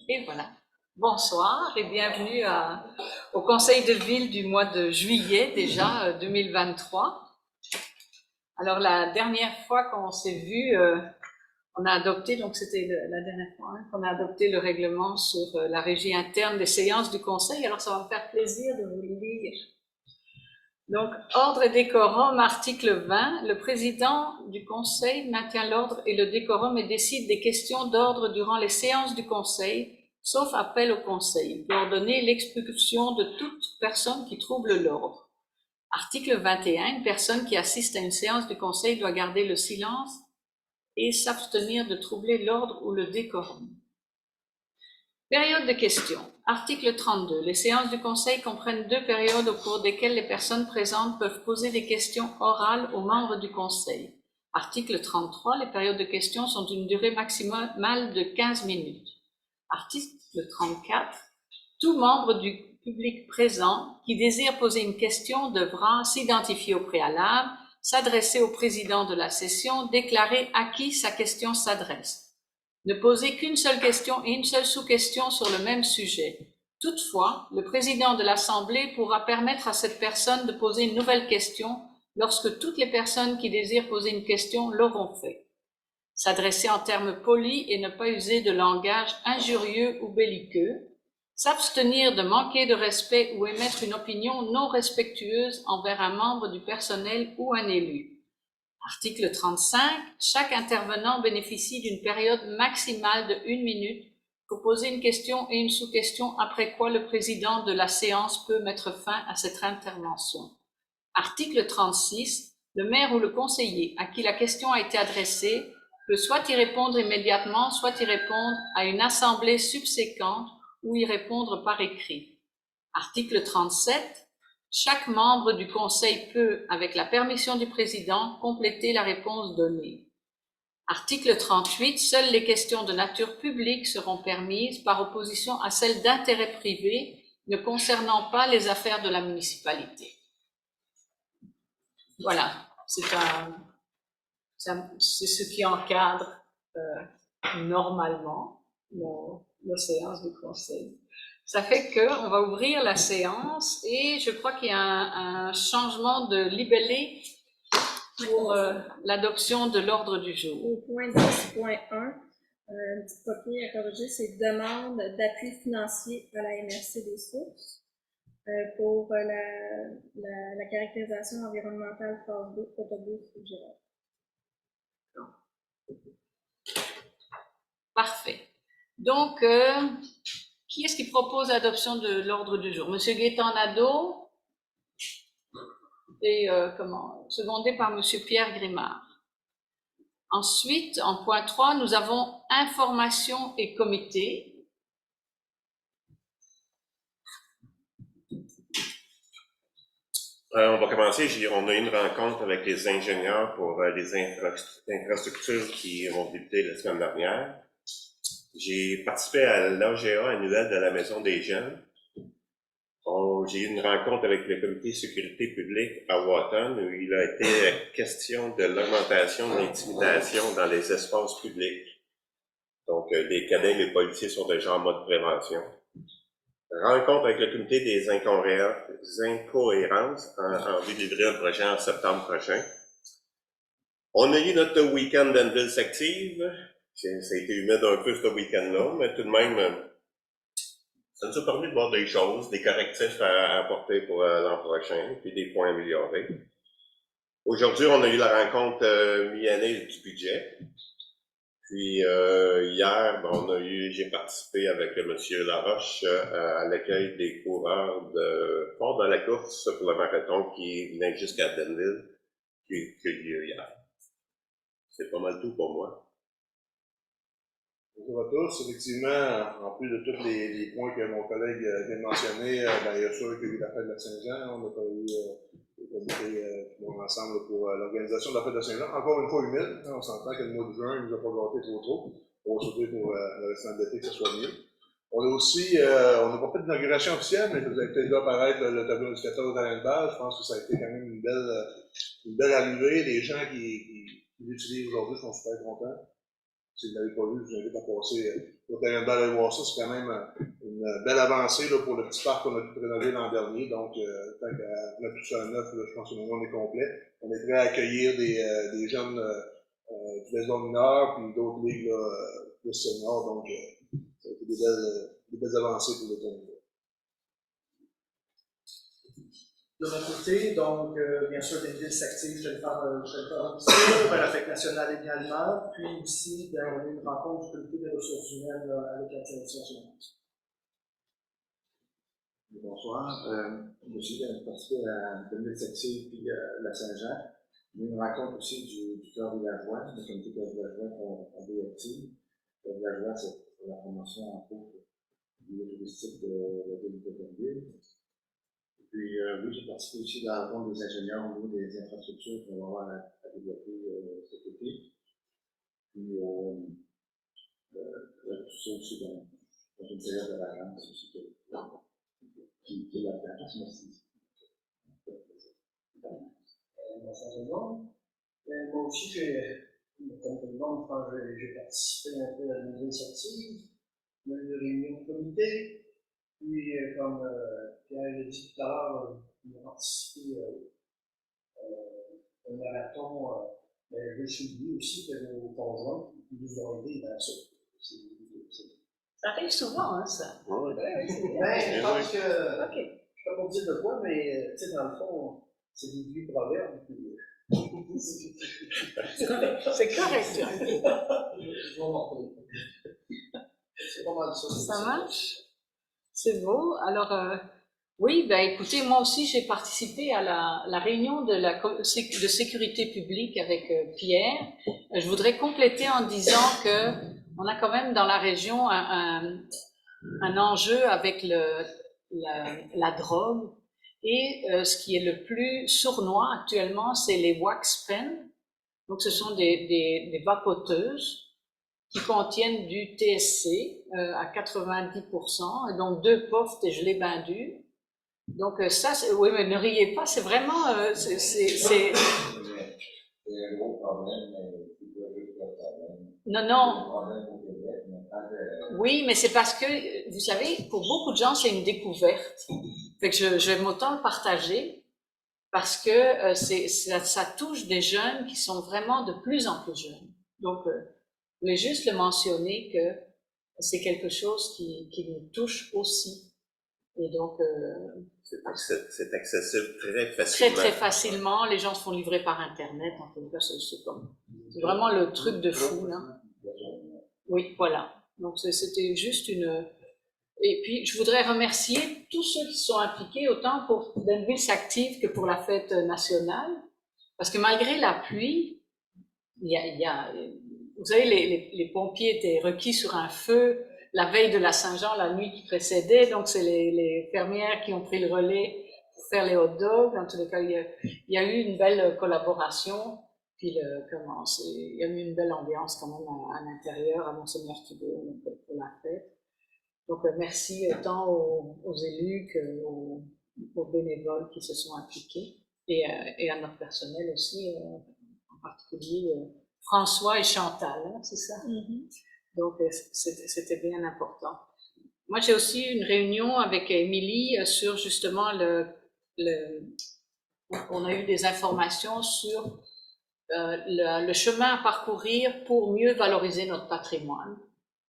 Et voilà. Bonsoir et bienvenue au Conseil de ville du mois de juillet déjà 2023. Alors la dernière fois qu'on s'est vu, on a adopté, donc c'était la dernière fois qu'on a adopté le règlement sur la régie interne des séances du Conseil. Alors ça va me faire plaisir de vous le lire. Donc, ordre et décorum, article 20. Le président du Conseil maintient l'ordre et le décorum et décide des questions d'ordre durant les séances du Conseil, sauf appel au Conseil. Il peut ordonner l'expulsion de toute personne qui trouble l'ordre. Article 21. Une personne qui assiste à une séance du Conseil doit garder le silence et s'abstenir de troubler l'ordre ou le décorum. Période de questions. Article 32. Les séances du Conseil comprennent 2 périodes au cours desquelles les personnes présentes peuvent poser des questions orales aux membres du Conseil. Article 33. Les périodes de questions sont d'une durée maximale de 15 minutes. Article 34. Tout membre du public présent qui désire poser une question devra s'identifier au préalable, s'adresser au président de la session, déclarer à qui sa question s'adresse. Ne poser qu'une seule question et une seule sous-question sur le même sujet. Toutefois, le président de l'Assemblée pourra permettre à cette personne de poser une nouvelle question lorsque toutes les personnes qui désirent poser une question l'auront fait. S'adresser en termes polis et ne pas user de langage injurieux ou belliqueux. S'abstenir de manquer de respect ou émettre une opinion non respectueuse envers un membre du personnel ou un élu. Article 35. Chaque intervenant bénéficie d'une période maximale de 1 minute pour poser une question et une sous-question, après quoi le président de la séance peut mettre fin à cette intervention. Article 36. Le maire ou le conseiller à qui la question a été adressée peut soit y répondre immédiatement, soit y répondre à une assemblée subséquente ou y répondre par écrit. Article 37. Chaque membre du Conseil peut, avec la permission du président, compléter la réponse donnée. Article 38. Seules les questions de nature publique seront permises par opposition à celles d'intérêt privé ne concernant pas les affaires de la municipalité. Voilà, c'est ce qui encadre normalement nos séances du Conseil. Ça fait qu'on va ouvrir la séance et je crois qu'il y a un changement de libellé pour l'adoption de l'ordre du jour. Au point 10.1, une petite copie à corriger, c'est demande d'appui financier à la MRC des sources pour la caractérisation environnementale phase 2 autobus Gérard. Parfait. Donc, qui est-ce qui propose l'adoption de l'ordre du jour? Monsieur Gaétan Nadeau et secondé par Monsieur Pierre Grimard. Ensuite, en point 3, nous avons information et comité. On va commencer. On a eu une rencontre avec les ingénieurs pour les infrastructures qui ont débuté la semaine dernière. J'ai participé à l'AGA annuel de la Maison des Jeunes. J'ai eu une rencontre avec le comité sécurité publique à Wotton où il a été question de l'augmentation de l'intimidation dans les espaces publics. Donc, les cadets et les policiers sont déjà en mode prévention. Rencontre avec le comité des incohérences en vue de livrer un projet en septembre prochain. On a eu notre week-end d'Anville s'active. Ça a été humide un peu ce week-end-là, mais tout de même, ça nous a permis de voir des choses, des correctifs à apporter pour l'an prochain, puis des points améliorés. Aujourd'hui, on a eu la rencontre mi-année du budget. Puis hier, j'ai participé avec M. Laroche à l'accueil des coureurs de Port de la course pour le marathon qui venait jusqu'à Denville, qui a eu lieu hier. C'est pas mal tout pour moi. Bonjour à tous. Effectivement, en plus de tous les points que mon collègue vient de mentionner, il y a sûr qu'il y a eu la fête de Saint-Jean. On a pas eu le comité ensemble pour l'organisation de la fête de Saint-Jean. Encore une fois humide. On s'entend que le mois de juin ne nous a pas gâté trop. On va souhaiter pour le restant de l'été que ce soit mieux. On a aussi, on n'a pas fait d'inauguration officielle, mais vous avez peut-être vu apparaître le tableau indicateur au terrain de base. Je pense que ça a été quand même une belle arrivée. Les gens qui l'utilisent aujourd'hui sont super contents. Si vous ne l'avez pas vu, je vous invite à passer au terrain de balle et voir ça. C'est quand même une belle avancée là, pour le petit parc qu'on a pu rénover l'an dernier. Donc, tant qu'à mettre tout ça à neuf, là, je pense que maintenant on est complet. On est prêt à accueillir des jeunes du baseball mineur, puis d'autres ligues plus seniors. Donc, ça a été des belles avancées pour le tournoi. De notre côté, donc, bien sûr, Denville s'active, je vais le faire ici, la fête nationale également, puis aussi, on a une rencontre du comité des ressources humaines avec la direction générale. Bonsoir, je suis participé à Denville s'active puis la Saint-Jean. Il y a une rencontre aussi du cœur villageois, le comité cœur villageois qu'on réactive. Le cœur villageois, c'est pour la promotion en cours du lieu touristique de la ville de Denville. Puis, oui, j'ai participé aussi à la rencontre des ingénieurs au niveau des infrastructures qu'on va avoir à développer cet été. Puis, tout ça aussi dans une période de vacances aussi qui est la vacances. Merci. Bonsoir tout le monde. Moi aussi, comme tout le monde, j'ai participé un peu à l'initiative, il y a eu une réunion de comité. Puis, comme Pierre l'a dit tout à l'heure, on a participé à un marathon. Je vais souligner aussi que nos conjoints nous ont aidés dans ça. Ça arrive souvent, hein, ça. Oui. Je pense que, OK. je ne sais pas pour dire de quoi, mais dans le fond, c'est des vieux proverbes. C'est correct. Je vais m'en retenir. C'est pas mal ça. Ça marche? C'est beau. Alors, oui, ben écoutez, moi aussi, j'ai participé à la réunion de sécurité publique avec Pierre. Je voudrais compléter en disant que on a quand même dans la région un enjeu avec la drogue. Et ce qui est le plus sournois actuellement, c'est les wax pens. Donc, ce sont des vapoteuses qui contiennent du TSC à 90%, et donc 2 puffs et gelée bain-dur. Donc ça, oui, mais ne riez pas, c'est vraiment... C'est un gros problème, mais c'est pas juste le problème. Non. Oui, mais c'est parce que, vous savez, pour beaucoup de gens, c'est une découverte. Fait que je vais autant le partager, parce que ça touche des jeunes qui sont vraiment de plus en plus jeunes. Donc, je voulais juste le mentionner que c'est quelque chose qui nous touche aussi. Et donc, c'est accessible très facilement. Très facilement. Les gens se font livrer par Internet. En tout cas, c'est vraiment le truc de fou, là. Oui, voilà. Donc, c'était juste une... Et puis, je voudrais remercier tous ceux qui sont impliqués, autant pour Denville s'active que pour la fête nationale. Parce que malgré la pluie, vous savez, les pompiers étaient requis sur un feu la veille de la Saint-Jean, la nuit qui précédait. Donc, c'est les fermières qui ont pris le relais pour faire les hot dogs. En tous les cas, il y a eu une belle collaboration. Puis, il y a eu une belle ambiance quand même à l'intérieur, à Monseigneur Thibault pour la fête. Donc, merci tant aux élus qu'aux bénévoles qui se sont impliqués et à notre personnel aussi, en particulier François et Chantal, hein, c'est ça? Mm-hmm. Donc, c'était bien important. Moi, j'ai aussi une réunion avec Émilie sur justement on a eu des informations sur le chemin à parcourir pour mieux valoriser notre patrimoine.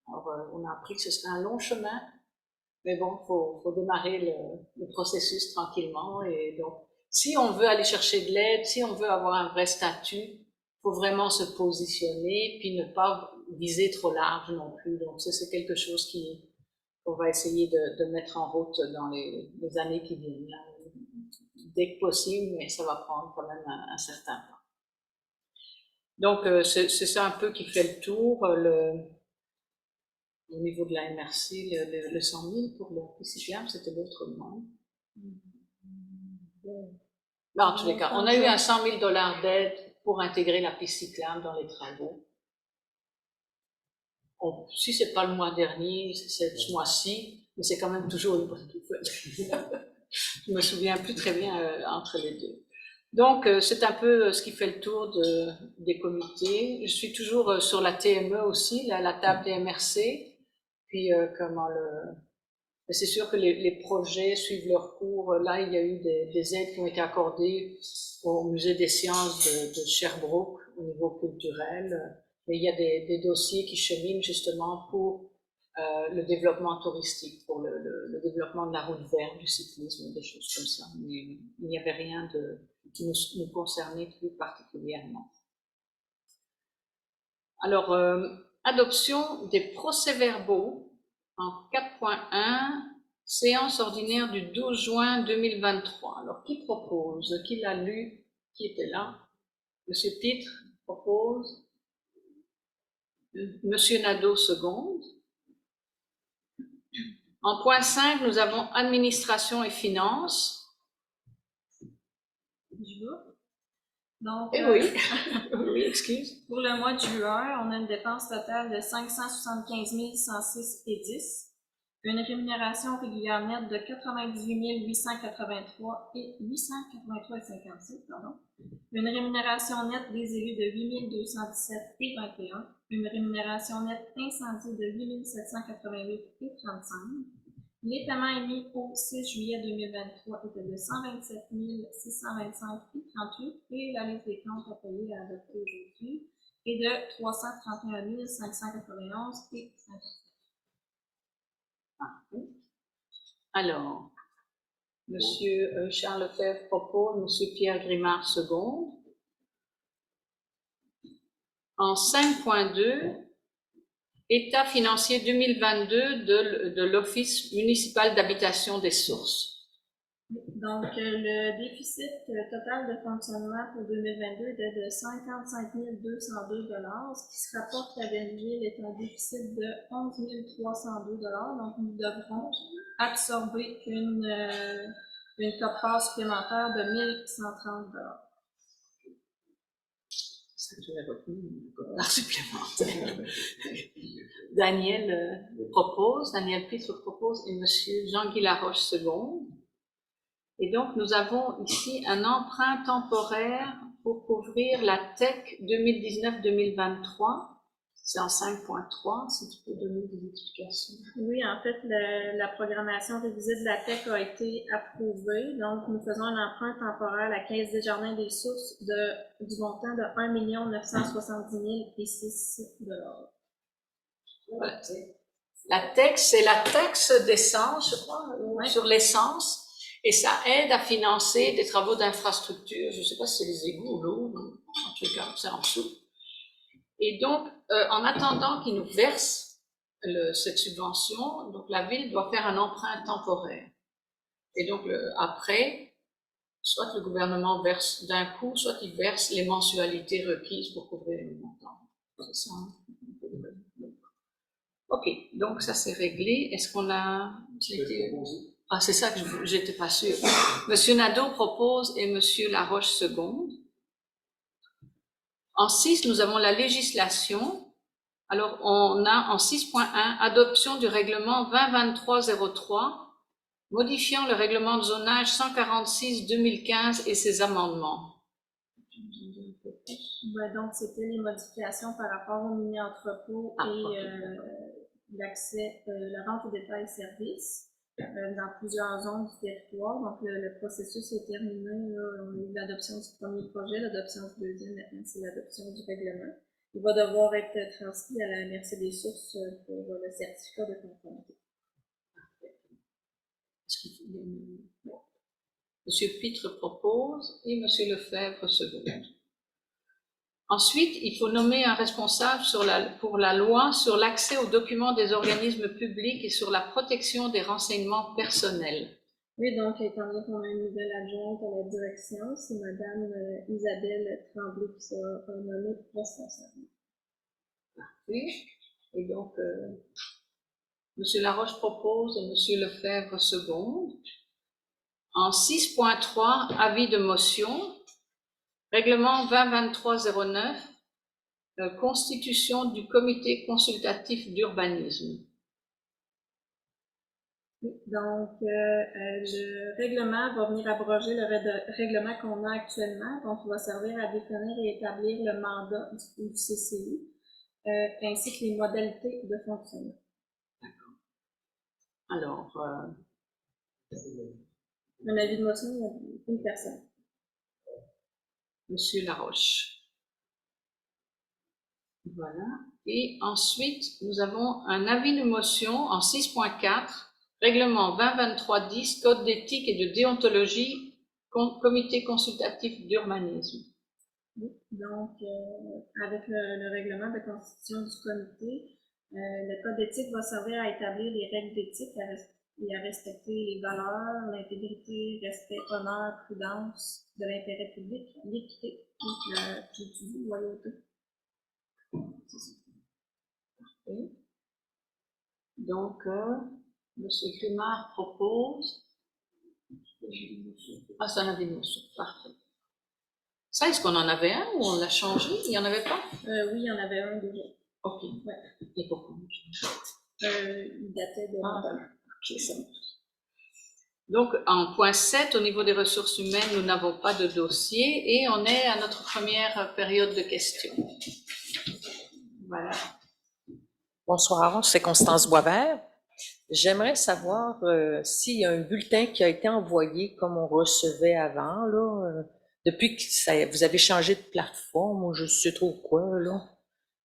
Alors, on a appris que ce serait un long chemin, mais bon, faut démarrer le processus tranquillement. Et donc, si on veut aller chercher de l'aide, si on veut avoir un vrai statut, faut vraiment se positionner, puis ne pas viser trop large non plus. Donc, ça, c'est quelque chose qu'on va essayer de mettre en route dans les années qui viennent, là, dès que possible, mais ça va prendre quand même un certain temps. Donc, c'est ça un peu qui fait le tour. Au niveau de la MRC, le 100 000 pour le pisciclable, c'était l'autre monde. En tous les cas, on a eu un 100 000 $ d'aide pour intégrer la piste cyclable dans les travaux. Si c'est pas le mois dernier, c'est ce mois-ci, mais c'est quand même toujours une bonne nouvelle. Je me souviens plus très bien entre les deux. Donc, c'est un peu ce qui fait le tour des comités. Je suis toujours sur la TME aussi, la table des MRC. Puis, mais c'est sûr que les projets suivent leur cours. Là, il y a eu des aides qui ont été accordées au Musée des sciences de Sherbrooke au niveau culturel. Mais il y a des dossiers qui cheminent justement pour le développement touristique, pour le développement de la route verte, du cyclisme, des choses comme ça. Mais il n'y avait rien qui nous concernait plus particulièrement. Alors, adoption des procès-verbaux en 4.1, séance ordinaire du 12 juin 2023. Alors, qui propose? Qui l'a lu? Qui était là? Monsieur Pitre propose. Monsieur Nadeau seconde. En point 5, nous avons administration et finances. Donc, Oui, oui, excuse. Pour le mois de juin, on a une dépense totale de 575 106,10, une rémunération régulière nette de 98 883 et 883,57, pardon. Une rémunération nette des élus de 8 217 et 21, une rémunération nette incendie de 8 788 et 35. Les paiements émis au 6 juillet 2023 étaient de 127 625 et 38 et la liste des comptes à payer à adopter aujourd'hui est de 331 591 et 57. Alors, Monsieur Charles Lefebvre propose, Monsieur Pierre Grimard seconde. En 5.2, État financier 2022 de l'Office municipal d'habitation des sources. Donc, le déficit total de fonctionnement pour 2022 était de 55 202 $, ce qui se rapporte à Belleville est un déficit de 11 302 $. Donc, nous devrons absorber une quote-part supplémentaire de 1 130 $. Ça, je l'ai retenu, une quote-part supplémentaire. Daniel Pitre propose et Monsieur Jean-Guy Laroche seconde. Et donc, nous avons ici un emprunt temporaire pour couvrir la TEC 2019-2023. C'est en 5.3, si tu peux donner des explications. Oui, en fait, la programmation révisée de la TEC a été approuvée. Donc, nous faisons un emprunt temporaire à la Caisse des Jardins des Sources du montant de 1 970 006 $. Voilà. La TEC, c'est la taxe d'essence, je crois, sur l'essence. Et ça aide à financer des travaux d'infrastructure. Je ne sais pas si c'est les égouts ou l'eau, en tout cas, c'est en dessous. Et donc, en attendant qu'ils nous versent cette subvention, donc la ville doit faire un emprunt temporaire. Et donc, après, soit le gouvernement verse d'un coup, soit il verse les mensualités requises pour couvrir le montant. C'est ça. Ok, donc ça c'est réglé. Est-ce qu'on a... Ah, c'est ça que j'étais pas sûre. Monsieur Nadeau propose et Monsieur Laroche seconde. En 6, nous avons la législation. Alors, on a en 6.1, adoption du règlement 2023-03, modifiant le règlement de zonage 146-2015 et ses amendements. Ouais, donc, c'était les modifications par rapport au mini-entrepôt et l'accès, la vente au détail services dans plusieurs zones du territoire. Donc, le processus est terminé. Là, on a eu l'adoption du premier projet, l'adoption du deuxième, maintenant c'est l'adoption du règlement. Il va devoir être transmis à la MRC des sources pour le certificat de conformité. Monsieur Pitre propose et Monsieur Lefebvre seconde. Ensuite, il faut nommer un responsable pour la loi sur l'accès aux documents des organismes publics et sur la protection des renseignements personnels. Oui, donc, étant donné qu'on a une nouvelle adjointe à la direction, c'est Madame Isabelle Tremblay qui sera nommée responsable. Oui. Et donc, Monsieur Laroche propose et Monsieur Lefebvre seconde. En 6.3, avis de motion. Règlement 2023-09, constitution du comité consultatif d'urbanisme. Donc, le règlement va venir abroger le règlement qu'on a actuellement, donc il va servir à définir et établir le mandat du CCI, ainsi que les modalités de fonctionnement. Alors, Un avis de motion, une personne. Monsieur Laroche. Voilà. Et ensuite, nous avons un avis de motion en 6.4, règlement 2023-10, code d'éthique et de déontologie, comité consultatif d'urbanisme. Donc, avec le règlement de constitution du comité, le code d'éthique va servir à établir les règles d'éthique et à respecter les valeurs, l'intégrité, respect, honneur, prudence de l'intérêt public, l'équité, la loyauté. Parfait. Donc, M. Clément propose. Ah, c'est un avis de motion. Parfait. Ça, est-ce qu'on en avait un ou on l'a changé? Il n'y en avait pas? Oui, il y en avait un déjà. OK. Ouais. Et pourquoi? Il datait de longtemps. OK, ça marche. Donc, en point 7, au niveau des ressources humaines, nous n'avons pas de dossier et on est à notre première période de questions. Voilà. Bonsoir, c'est Constance Boisvert. J'aimerais savoir s'il y a un bulletin qui a été envoyé comme on recevait avant, là, depuis que vous avez changé de plateforme ou je sais trop quoi, là.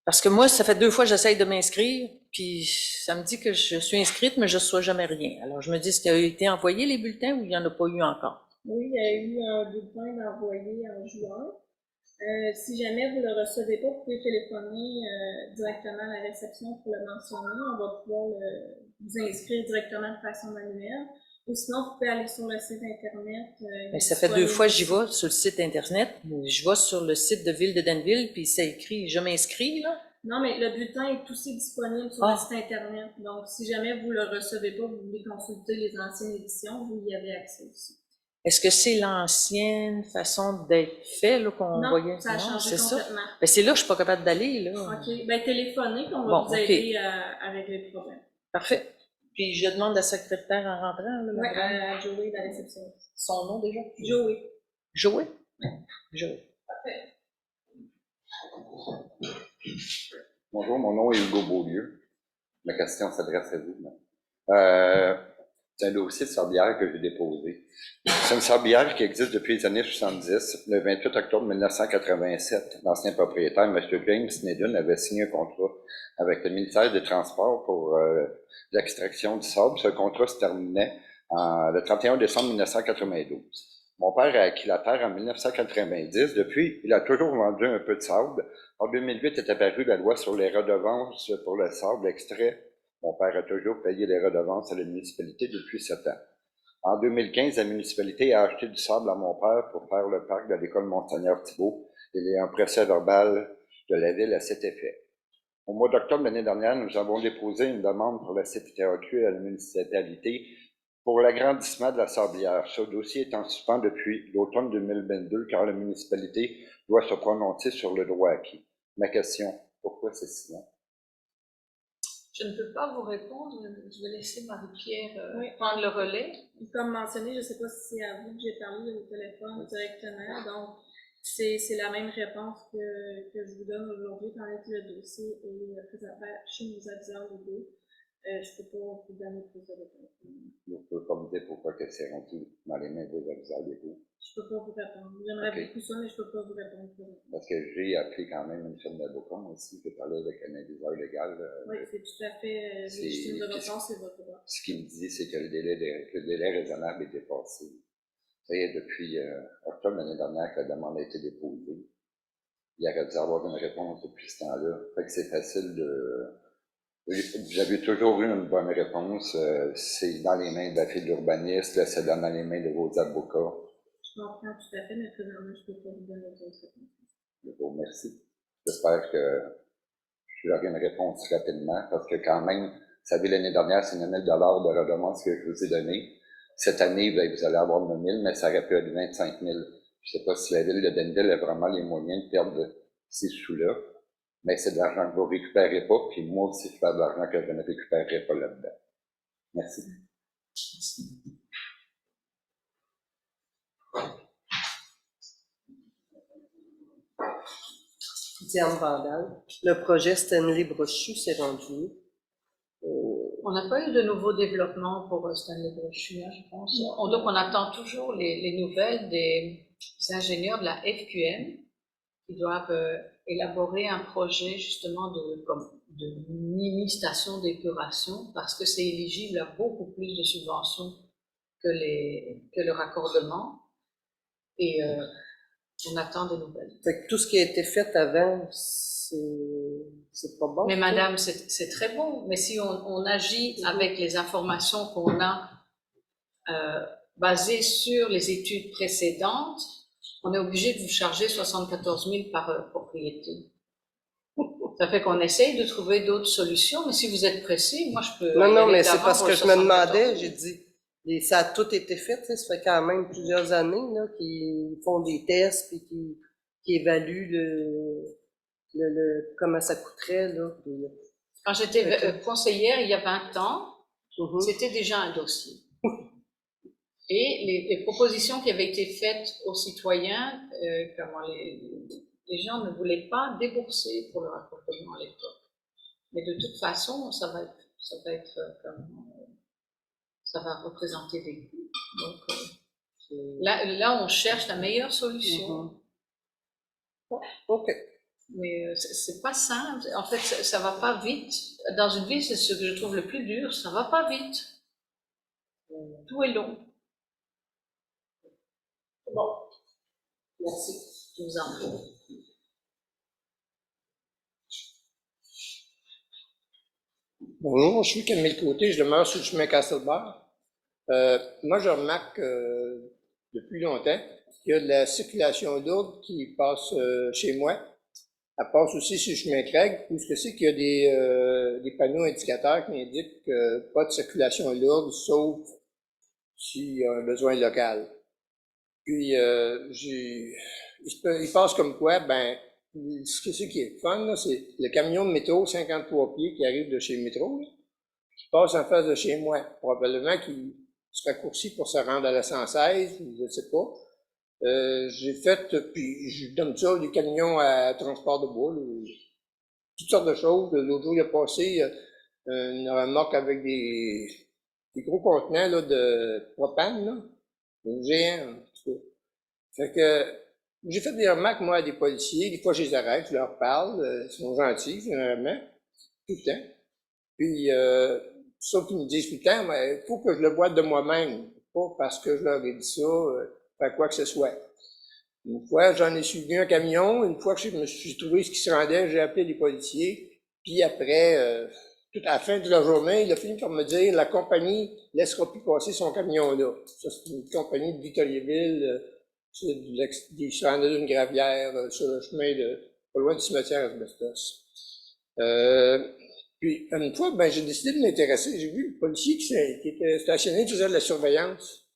Parce que moi, ça fait 2 fois que j'essaye de m'inscrire, puis ça me dit que je suis inscrite, mais je ne reçois jamais rien. Alors, je me dis, est-ce qu'il a été envoyé les bulletins ou il n'y en a pas eu encore? Oui, il y a eu un bulletin envoyé en juin. Si jamais vous ne le recevez pas, vous pouvez téléphoner directement à la réception pour le mentionner. On va pouvoir vous inscrire directement de façon manuelle. Ou sinon, vous pouvez aller sur le site Internet. Mais ça fait 2 fois que j'y vais sur le site Internet. Je vais sur le site de Ville de Danville, puis c'est écrit « Je m'inscris », là. Non, mais le bulletin est aussi disponible sur le site Internet. Donc, si jamais vous ne le recevez pas, vous voulez consulter les anciennes éditions, vous y avez accès aussi. Est-ce que c'est l'ancienne façon d'être fait là, qu'on voyait? Non, ça a changé c'est complètement. Ça? Ben, c'est là que je suis pas capable d'aller. Là. OK. Ben, téléphonez, puis on va vous aider avec les problèmes. Parfait. Puis je demande à la secrétaire en rentrant. Oui, à Joey, la réception. Son nom déjà? Joey. Joey? Oui. Joey. Parfait. Bonjour, mon nom est Hugo Beaulieu. Ma question s'adresse à vous. C'est un dossier de sorbière que j'ai déposé. C'est une sorbière qui existe depuis les années 70. Le 28 octobre 1987, l'ancien propriétaire, M. James Snedden, avait signé un contrat avec le ministère des Transports pour l'extraction du sable. Ce contrat se terminait le 31 décembre 1992. Mon père a acquis la terre en 1990. Depuis, il a toujours vendu un peu de sable. En 2008 est apparue la loi sur les redevances pour le sable extrait. Mon père a toujours payé les redevances à la municipalité depuis 7 ans. En 2015, la municipalité a acheté du sable à mon père pour faire le parc de l'école Monseigneur Thibault. Il y a un procès verbal de la ville à cet effet. Au mois d'octobre l'année dernière, nous avons déposé une demande pour la CPTAQ à la municipalité pour l'agrandissement de la sablière. Ce dossier est en suspens depuis l'automne 2022 car la municipalité doit se prononcer sur le droit acquis. Ma question, pourquoi c'est si long? Je ne peux pas vous répondre, je vais laisser Marie-Pierre prendre le relais. Comme mentionné, je ne sais pas si c'est à vous que j'ai parlé au téléphone directement, donc c'est la même réponse que je vous donne aujourd'hui, étant donné que le dossier est présentement chez nos aviseurs légaux. Je ne peux pas vous donner plus de réponse. Vous ne pouvez pas me dire pourquoi c'est rendu dans les mains de vos aviseurs légaux. Je ne peux pas vous répondre. J'aimerais beaucoup ça, mais je ne peux pas vous répondre. Parce que j'ai appelé quand même une firme d'avocats aussi, qui parlait avec un aviseur légal. Oui, c'est tout à fait légitime de votre part, c'est votre droit. Ce qu'il me dit, c'est que le délai raisonnable est dépassé. Ça y est, depuis octobre l'année dernière que la demande a été déposée. Il aurait dû avoir une réponse depuis ce temps-là. Fait que c'est facile de... Vous avez toujours eu une bonne réponse. C'est dans les mains de la fille de l'urbaniste, c'est dans les mains de vos avocats. Je comprends tout à fait, mais présentement, je ne peux pas vous donner d'autres réponses. Je vous remercie. J'espère que j'aurai une réponse rapidement, parce que quand même, vous savez, l'année dernière, c'est 9 000 $ de redevance que je vous ai donné. Cette année, vous allez avoir 9 000, mais ça aurait pu être 25 000. Je ne sais pas si la ville de Danville a vraiment les moyens de perdre ces sous-là, mais c'est de l'argent que vous ne récupérez pas, puis moi aussi, je perds de l'argent que je ne récupérerai pas là-dedans. Merci. Diane Vandal. Le projet Stanley Brochu s'est rendu. On n'a pas eu de nouveaux développements pour Stanley Brochu, hein, je pense. Donc, on attend toujours les nouvelles des ingénieurs de la FQM qui doivent élaborer un projet justement de mini-station d'épuration parce que c'est éligible à beaucoup plus de subventions que le raccordement. Et on attend des nouvelles. Fait que tout ce qui a été fait avant, c'est pas bon. Mais madame, c'est très bon. Mais si on agit avec les informations qu'on a basées sur les études précédentes, on est obligé de vous charger 74 000 par propriété. Ça fait qu'on essaye de trouver d'autres solutions, mais si vous êtes pressé, moi je peux... Non, mais c'est parce que je me demandais, j'ai dit, ça a tout été fait, ça fait quand même plusieurs années là, qu'ils font des tests et qui évaluent comment ça coûterait. Là. Quand j'étais conseillère il y a 20 ans, c'était déjà un dossier. Et les propositions qui avaient été faites aux citoyens, les gens ne voulaient pas débourser pour le raccordement à l'époque. Mais de toute façon, ça va représenter des coûts. Donc, là, on cherche la meilleure solution. OK. Mais c'est pas simple. En fait, ça va pas vite. Dans une ville, c'est ce que je trouve le plus dur. Ça va pas vite. Tout est long. Bon. Merci. Je vous en prie. Bonjour, je suis Camille Côté, je demeure sur le chemin Castlebar. Moi, je remarque depuis longtemps qu'il y a de la circulation lourde qui passe chez moi. Elle passe aussi sur le chemin Craig, où ce c'est qu'il y a des panneaux indicateurs qui indiquent pas de circulation lourde, sauf s'il y a un besoin local. Puis, il passe comme quoi, ce qui est fun, là, c'est le camion de métro 53 pieds qui arrive de chez Métro, là, qui passe en face de chez moi. Probablement qu'il se raccourcit pour se rendre à la 116, je ne sais pas. J'ai fait, puis je donne ça, des camions à transport de bois, là, toutes sortes de choses. L'autre jour, il a passé une remorque avec des gros contenants là, de propane, là, des géants, en tout cas. Fait que j'ai fait des remarques, moi, à des policiers. Des fois, je les arrête, je leur parle. Ils sont gentils, généralement, tout le temps. Puis, sauf qu'ils me disent tout le temps, mais il faut que je le voie de moi-même. Pas parce que je leur ai dit ça, faire quoi que ce soit. Une fois, j'en ai suivi un camion. Une fois que je me suis trouvé ce qui se rendait, j'ai appelé les policiers. Puis après, tout à la fin de la journée, il a fini par me dire, la compagnie laissera plus passer son camion-là. Ça, c'est une compagnie de Victoriaville, il se rendait d'une gravière sur le chemin pas loin du cimetière Asbestos. Puis, une fois, j'ai décidé de m'intéresser. J'ai vu le policier qui était stationné, qui faisait de la surveillance.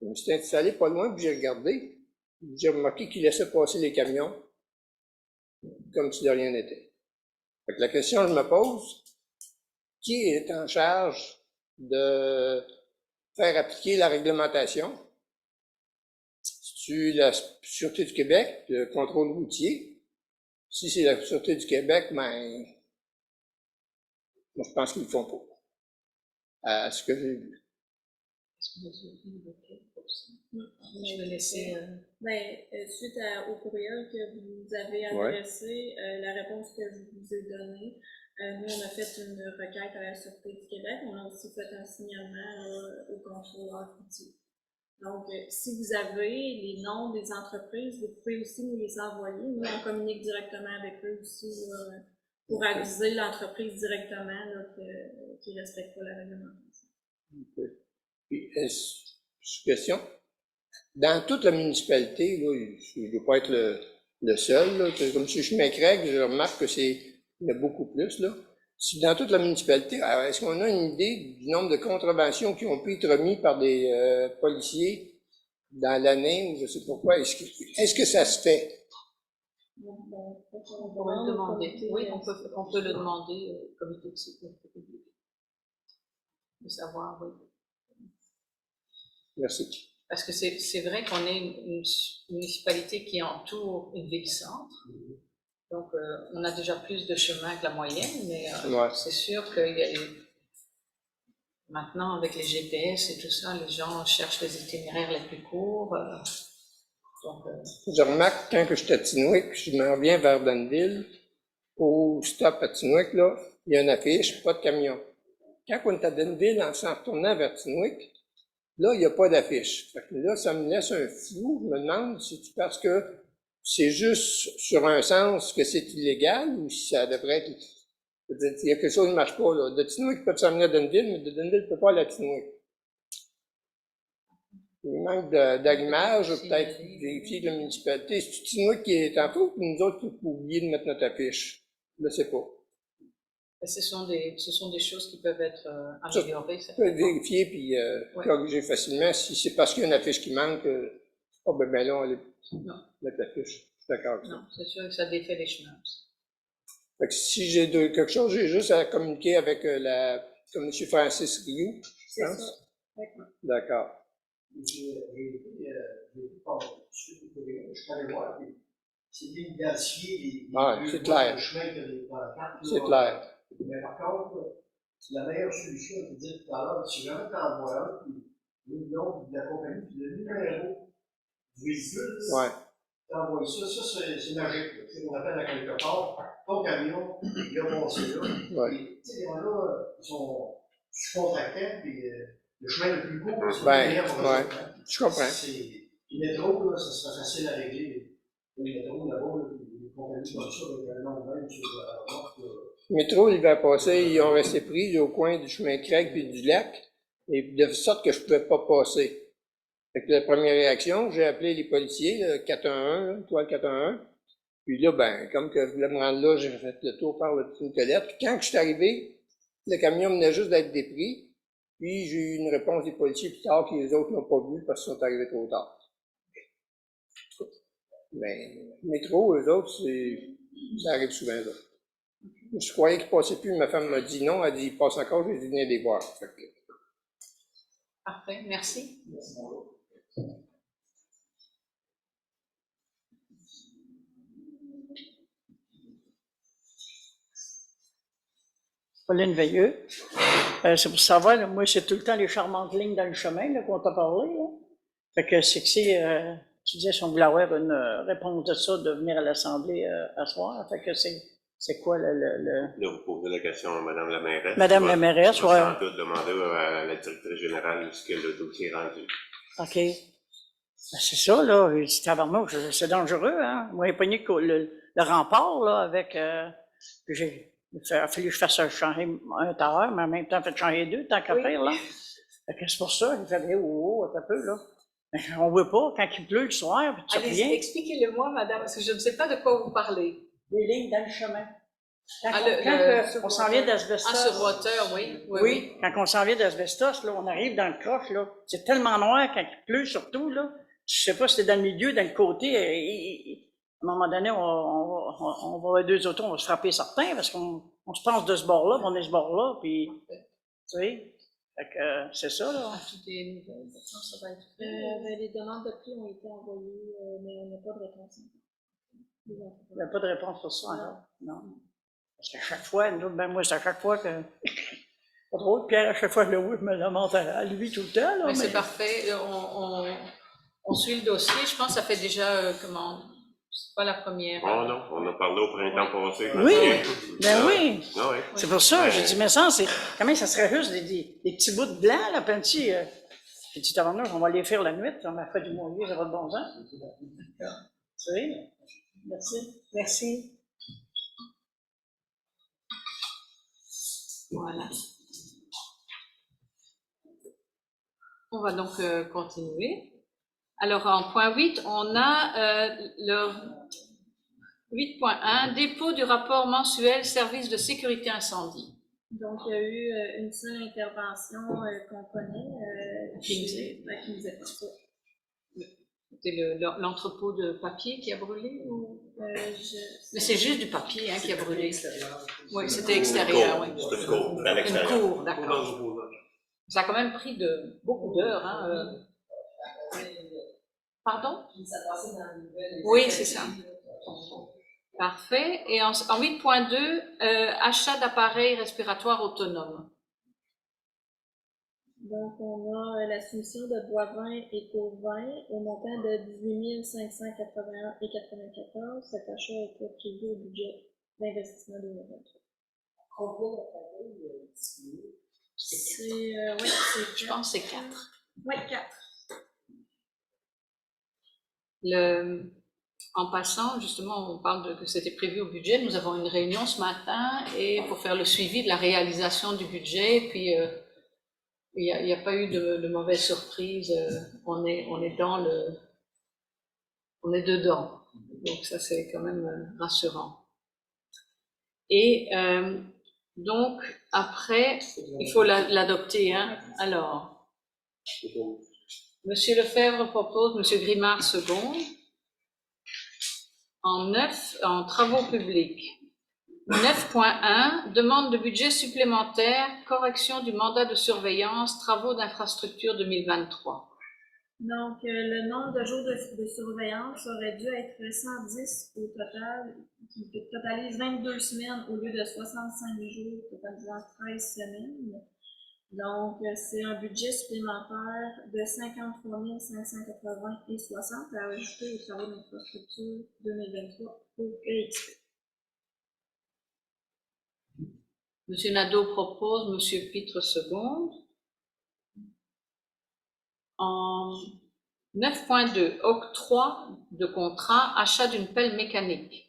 Je me suis installé pas loin, puis j'ai regardé. J'ai remarqué qu'il laissait passer les camions comme si de rien n'était. Fait que la question que je me pose, qui est en charge de faire appliquer la réglementation? C'est la Sûreté du Québec, le contrôle routier. Si c'est la Sûreté du Québec, moi, je pense qu'ils ne le font pas. À ce que j'ai vu. Je vais laisser... Suite au courriel que vous avez adressé, la réponse que je vous ai donnée, nous, on a fait une requête à la Sûreté du Québec. On a aussi fait un signalement au contrôleur routier. Donc, si vous avez les noms des entreprises, vous pouvez aussi nous les envoyer. Nous, on communique directement avec eux aussi pour aviser l'entreprise directement qu'ils ne respectent pas la réglementation. Okay. Puis, question. Dans toute la municipalité, là, je ne dois pas être le seul, là, comme sur chemin Craig, je remarque que il y a beaucoup plus, là. Si dans toute la municipalité, est-ce qu'on a une idée du nombre de contraventions qui ont pu être remis par des policiers dans l'année, ou je ne sais pas quoi, est-ce que ça se fait? On pourrait le demander. Oui, on peut le demander au comité de sécurité publique. De savoir, oui. Merci. Parce que c'est vrai qu'on est une municipalité qui entoure une ville-centre. Donc, on a déjà plus de chemin que la moyenne, mais Ouais. c'est sûr qu'il y a maintenant, avec les GPS et tout ça, les gens cherchent les itinéraires les plus courts. Donc, Je remarque quand que je suis à Tinwick, je m'en viens vers Danville, au stop à Tinwick, là, il y a une affiche, pas de camion. Quand on est à Danville, en s'en retournant vers Tinwick, là, il n'y a pas d'affiche. Fait que là, ça me laisse un flou. Je me demande si c'est parce que c'est juste sur un sens que c'est illégal ou si ça devrait être... Il y a quelque chose qui ne marche pas, là. De Tinwick peut s'amener à Danville, mais de Danville ne peut pas aller à Tinwick. Il manque d'allumage, peut-être vérifier que la municipalité. C'est Tinwick qui est en faute ou nous autres qui avons oublié de mettre notre affiche? Je ne sais pas. ce sont des choses qui peuvent être améliorées. On peut vérifier puis corriger facilement. Si c'est parce qu'il y a une affiche qui manque, ben là, on va mettre l'affiche. Je suis d'accord avec ça. Non, c'est sûr que ça défait les chemins. Fait que si j'ai quelque chose, j'ai juste à communiquer avec comme M. Francis Rioux, je pense. D'accord. J'ai été par je suis allé voir, c'est d'identifier les c'est clair. chemins que les pancartes. C'est clair. Mais par contre, la meilleure solution, je te dis tout à l'heure, si jamais tu en vois un, puis le nom de la compagnie, puis le numéro du véhicule, tu envoies ça, c'est magique. C'est qu'on appelle à quelque part, ton camion, il a passé là. Et ces gens-là, ils sont sous-contractants, puis le chemin le plus court, c'est le meilleur pour eux. Je comprends. Le métro, là, ça serait facile à régler. Le métro, là-bas, les compagnies comme ça, il y a un nombre même sur le métro, l'hiver passé, ils ont resté pris au coin du chemin Craig puis du lac, et de sorte que je ne pouvais pas passer. Fait que la première réaction, j'ai appelé les policiers, le 411, toi le 411. Puis là, ben, comme que je voulais me rendre là, j'ai fait le tour par le petit Nicolette. Puis quand je suis arrivé, le camion venait juste d'être dépris. Puis j'ai eu une réponse des policiers plus tard que les autres n'ont pas vu parce qu'ils sont arrivés trop tard. Mais le métro, eux autres, ça arrive souvent, là. Je croyais qu'il ne passait plus, ma femme m'a dit non, elle dit il passe encore, j'ai dit venez les voir. Parfait, merci. Pauline Veilleux. C'est pour savoir, là, moi, c'est tout le temps les charmantes lignes dans le chemin là, qu'on t'a parlé. Là. Fait que c'est que si tu disais si on voulait avoir une réponse de ça, de venir à l'Assemblée à soir. Fait que c'est quoi le... Là, vous posez la question à Mme la mairesse. Madame la mairesse, oui. Je vais sans doute demander à la directrice générale ce que le dossier est rendu. OK. Ben, c'est ça, là. C'est tabarnouche, c'est dangereux, hein. Moi, j'ai pogné le rempart, là, avec... il a fallu que je fasse changer un tailleur, mais en même temps, il fait changer deux, tant qu'à faire, là. Fait que c'est pour ça, il fait un peu, là. Mais on ne voit pas quand il pleut le soir, puis tu reviens. Expliquez-le-moi, madame, parce que je ne sais pas de quoi vous parlez. Des lignes dans le chemin. Quand on s'en vient d'Asbestos. Sur Water, oui. Quand on s'en vient d'Asbestos, là, on arrive dans le croche, là. C'est tellement noir quand il pleut, surtout, là. Je sais pas si c'est dans le milieu, dans le côté. À un moment donné, on va avoir deux autos, on va se frapper certains, parce qu'on se pense de ce bord-là, puis on est ce bord-là, puis. Tu sais. Fait que c'est ça, là. Ça va être les demandes de prix ont été envoyées, mais on n'a pas de réponse. Il n'y a pas de réponse pour ça, non. Parce qu'à chaque fois, moi, c'est à chaque fois que. Pas drôle, Pierre, à chaque fois, je me lamente à lui tout le temps, là. Mais c'est parfait. On suit le dossier. Je pense que ça fait déjà, c'est pas la première. Oh non, on a parlé au printemps passé. Oui, oui. Ah, oui. C'est pour ça, j'ai dit, mais ça, comment ça serait juste des petits bouts de blanc, là, puis un petit. J'ai dit, on va les faire la nuit, on a fait du moyen, ça va de bon sens. Tu sais? Merci. Voilà. On va donc continuer. Alors, en point 8, on a le 8.1, dépôt du rapport mensuel service de sécurité incendie. Donc, il y a eu une seule intervention qu'on connaît qui nous est passée. C'était l'entrepôt de papier qui a brûlé ou Mais c'est juste du papier qui a brûlé. Oui, c'était extérieur. C'était une cour, Une cour, d'accord. Ça a quand même pris beaucoup d'heures. Pardon? Oui, c'est ça. Parfait. Et en 8.2, achat d'appareils respiratoires autonomes. Donc, on a la soumission de Boivin et Covin au montant de 18 581,94. Cet achat était prévu au budget d'investissement 2023. Combien d'appareils distribués? Oui, Je pense que c'est 4. Oui, 4. En passant, justement, on parle que c'était prévu au budget. Nous avons une réunion ce matin et pour faire le suivi de la réalisation du budget. Puis, il n'y a pas eu de mauvaise surprise. On est dedans. Donc, ça, c'est quand même rassurant. Et donc, après, il faut l'adopter. Hein. Alors, Monsieur Lefebvre propose, Monsieur Grimard seconde. En travaux publics. 9.1, demande de budget supplémentaire, correction du mandat de surveillance, travaux d'infrastructure 2023. Donc, le nombre de jours de surveillance aurait dû être 110 au total, qui totalise 22 semaines au lieu de 65 jours, totalisant 13 semaines. Donc, c'est un budget supplémentaire de 53 580,60 à ajouter aux travaux d'infrastructure 2023 pour EXP. Monsieur Nadeau propose, Monsieur Pitre seconde. En 9.2, octroi de contrat, achat d'une pelle mécanique.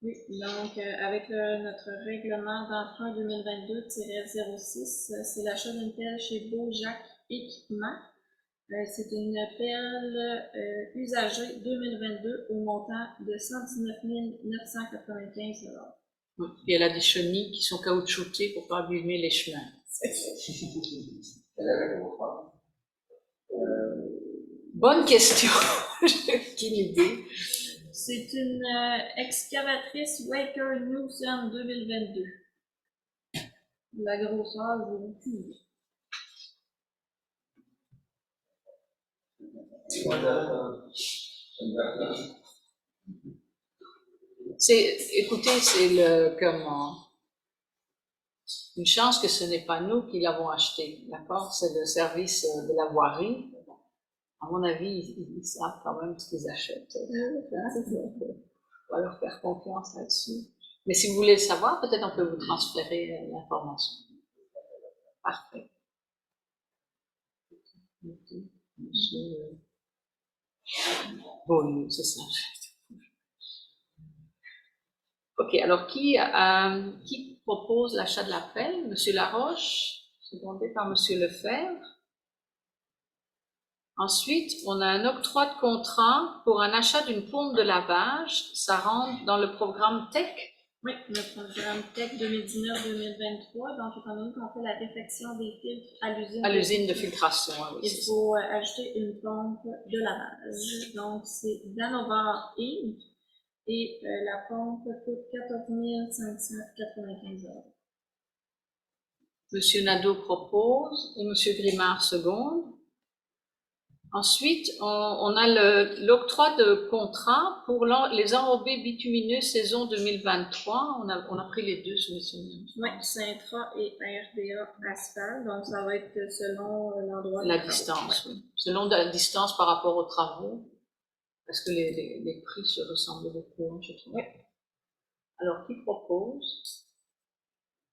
Oui, donc avec notre règlement d'emprunt 2022-06, c'est l'achat d'une pelle chez Beaujacques Équipement. C'est une pelle usagée 2022 au montant de 119 995 $. Et elle a des chenilles qui sont caoutchoutées pour pas abîmer les chemins. Bonne question. J'ai aucune idée. C'est une excavatrice Waker Newson 2022. La grosseur, je vous dis. Écoutez, c'est une chance que ce n'est pas nous qui l'avons acheté, d'accord? C'est le service de la voirie. À mon avis, ils savent quand même ce qu'ils achètent. On va leur faire confiance là-dessus. Mais si vous voulez le savoir, peut-être on peut vous transférer l'information. Parfait. Bon, c'est ça. Ok, alors qui propose l'achat de la pelle? Monsieur Laroche, secondé par Monsieur Lefebvre. Ensuite, on a un octroi de contrat pour un achat d'une pompe de lavage. Ça rentre dans le programme TEC. Oui, le programme TEC 2019-2023. Donc, étant donné qu'on fait la réfection des filtres à l'usine de filtration. Oui, il faut ajouter une pompe de lavage. Donc, c'est Danovar Inc. Et la pompe coûte 14 595 $. Monsieur Nadeau propose et Monsieur Grimard seconde. Ensuite, on a l'octroi de contrat pour les enrobés bitumineux saison 2023. On a pris les deux sous les souvenirs. Oui, Sintra et RDA Asphalt. Donc, ça va être selon l'endroit. La distance, oui. Selon la distance par rapport aux travaux. Parce que les prix se ressemblent beaucoup, je trouve. Oui. Alors, qui propose?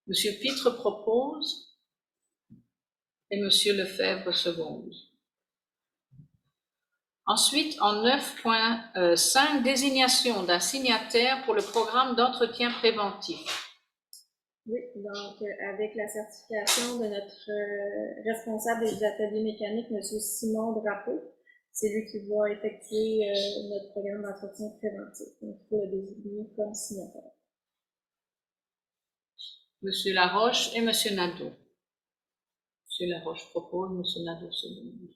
Monsieur Pitre propose et Monsieur Lefebvre seconde. Ensuite, en 9.5, désignation d'un signataire pour le programme d'entretien préventif. Oui, donc avec la certification de notre responsable des ateliers mécaniques, M. Simon Drapeau, c'est lui qui va effectuer notre programme d'entretien préventif. Donc, il faut le désigner comme signataire. Monsieur Laroche et Monsieur Nadeau. Monsieur Laroche propose, Monsieur Nadeau seconde.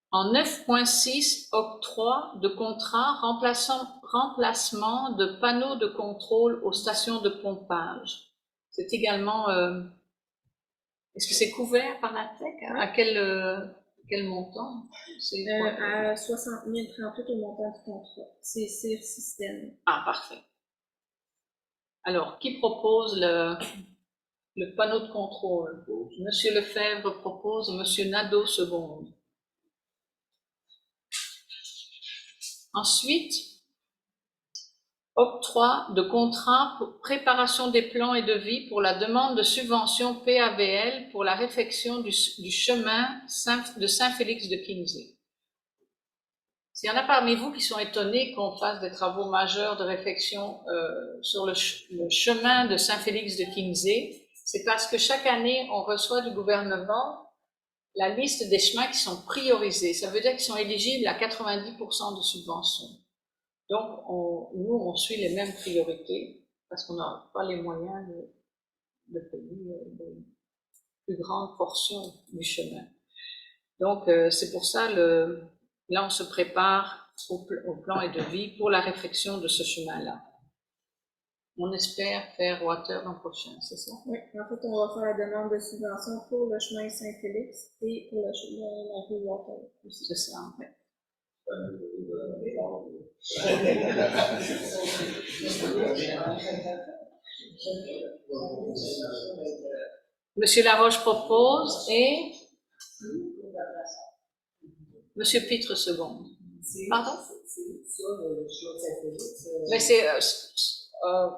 En 9.6, octroi de contrat remplacement de panneaux de contrôle aux stations de pompage. C'est également... Est-ce que c'est couvert par la TEC? À quel Quel montant? C'est À 60 038 au montant du contrat. C'est CIR Système. Ah, parfait. Alors, qui propose le panneau de contrôle? Monsieur Lefebvre propose, Monsieur Nadeau seconde. Ensuite, octroi de contrat pour préparation des plans et devis pour la demande de subvention PAVL pour la réfection du chemin de Saint-Félix de Kinsey. S'il y en a parmi vous qui sont étonnés qu'on fasse des travaux majeurs de réfection sur le chemin de Saint-Félix de Kinsey, c'est parce que chaque année, on reçoit du gouvernement la liste des chemins qui sont priorisés. Ça veut dire qu'ils sont éligibles à 90% de subventions. Donc, nous, on suit les mêmes priorités parce qu'on n'a pas les moyens de payer de plus grande portion du chemin. Donc, c'est pour ça, là, on se prépare au plan et devis pour la réfection de ce chemin-là. On espère faire Water l'an prochain, c'est ça? Oui, en fait, on va faire la demande de subvention pour le chemin Saint-Félix et pour la rue Water aussi. C'est ça, oui. Monsieur Laroche propose et Monsieur Pitre seconde. Pardon? Mais c'est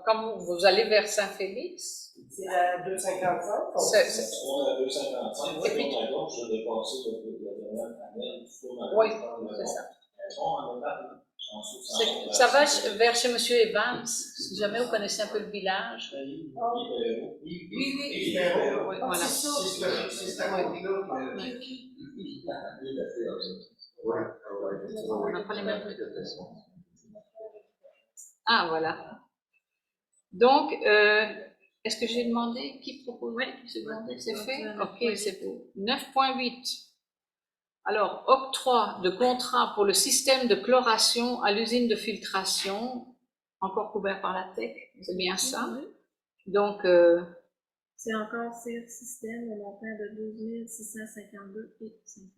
quand vous allez vers Saint-Félix. C'est à 2,55. On est à 2,55. Et puis, à gauche, je dépassé la dernière année. oui, c'est ça. Ça va vers chez Monsieur Evans, si jamais vous connaissez un peu le village. Oui. Oui, voilà. On n'a pas les mêmes précautions. Ah, voilà. Donc, est-ce que j'ai demandé qui propose? Oui, c'est fait? Ok, c'est beau. 9.8. Alors, octroi de contrat pour le système de chloration à l'usine de filtration, encore couvert par la TEC, c'est bien ça? Oui. Donc, c'est encore CIR Système, le montant de 12 652 et 50.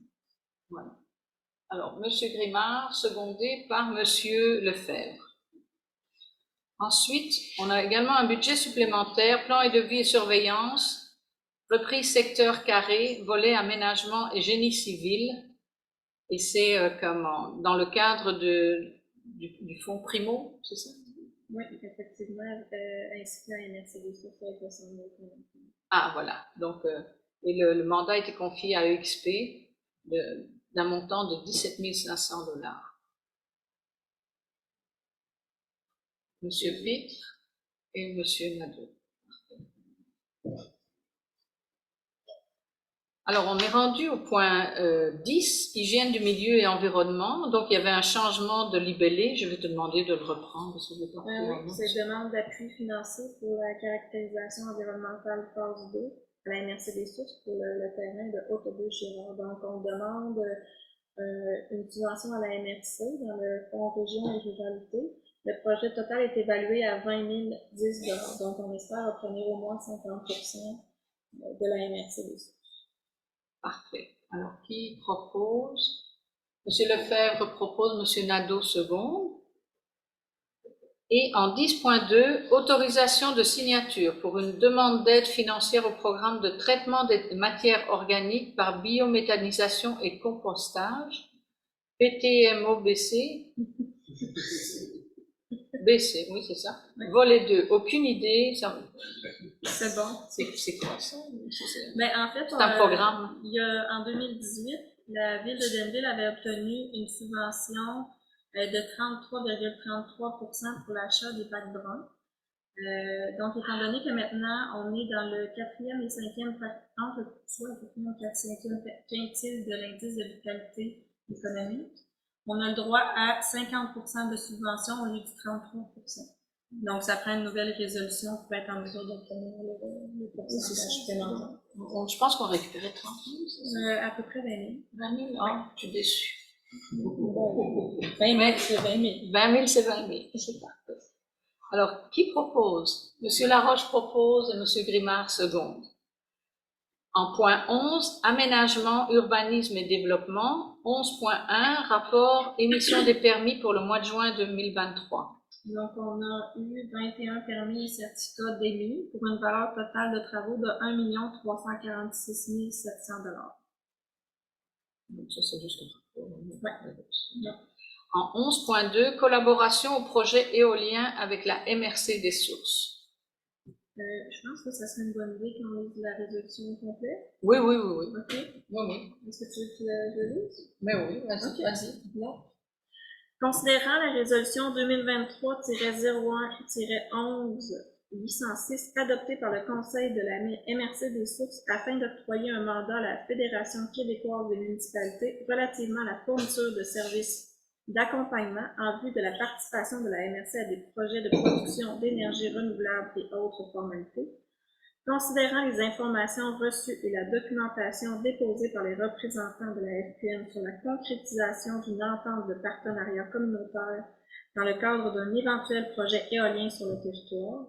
voilà. Alors, Monsieur Grimard, secondé par Monsieur Lefebvre. Ensuite, on a également un budget supplémentaire, plan et devis et surveillance, reprise secteur carré, volet aménagement et génie civil. Et c'est dans le cadre du fonds Primo, c'est ça? Oui, effectivement, ainsi qu'à MRC des sources avec le centre de. Ah, voilà. Donc, et le mandat a été confié à EXP d'un montant de 17 500 $. Monsieur Pitre et Monsieur Nadeau. Alors, on est rendu au point 10, hygiène du milieu et environnement. Donc, il y avait un changement de libellé. Je vais te demander de le reprendre. Parce que je vais pas Oui, c'est demande d'appui financier pour la caractérisation environnementale phase 2 à la MRC des sources pour le terrain de Haute-Auberge-Girard. Donc, on demande une subvention à la MRC dans le fonds région et ruralité. Le projet total est évalué à 20 010 $. Donc, on espère obtenir au moins 50% de la MRC des sources. Parfait. Alors, qui propose? Monsieur Lefebvre propose, Monsieur Nadeau seconde. Et en 10.2, autorisation de signature pour une demande d'aide financière au programme de traitement des matières organiques par biométhanisation et compostage, PTMO-BC. BC, oui, c'est ça. Volet 2, aucune idée. C'est bon. C'est quoi ça? Mais en fait, c'est un programme. En 2018, la ville de Denville avait obtenu une subvention de 33,33% pour l'achat des packs bruns. Donc, étant donné que maintenant, on est dans le 4e et 5e quintile de l'indice de vitalité économique, on a le droit à 50% de subvention au lieu du 33%. Donc, ça prend une nouvelle résolution pour être en mesure d'obtenir le pourcentage supplémentaire. Je pense qu'on récupérait 30 000. À peu près 20 000. 20 000? Ah, je suis déçue. 20 000, c'est 20 000. 20 000, c'est 20 000. C'est parfait. Alors, qui propose? Monsieur Laroche propose et Monsieur Grimard seconde. En point 11, aménagement, urbanisme et développement. 11.1, rapport émission des permis pour le mois de juin 2023. Donc, on a eu 21 permis et certificats d'émis pour une valeur totale de travaux de 1 346 700 $. Donc ça, c'est juste un rapport. Ouais. En 11.2, collaboration au projet éolien avec la MRC des sources. Je pense que ça serait une bonne idée qu'on lise la résolution complète. Oui. OK. Oui. Est-ce que tu veux que je la lise? Mais oui, vas-y, Ok. vas-y. Bon. Considérant la résolution 2023-01-11-806 adoptée par le Conseil de la MRC des sources afin d'octroyer un mandat à la Fédération québécoise des municipalités relativement à la fourniture de services d'accompagnement en vue de la participation de la MRC à des projets de production d'énergie renouvelable et autres formalités, considérant les informations reçues et la documentation déposée par les représentants de la FQM sur la concrétisation d'une entente de partenariat communautaire dans le cadre d'un éventuel projet éolien sur le territoire,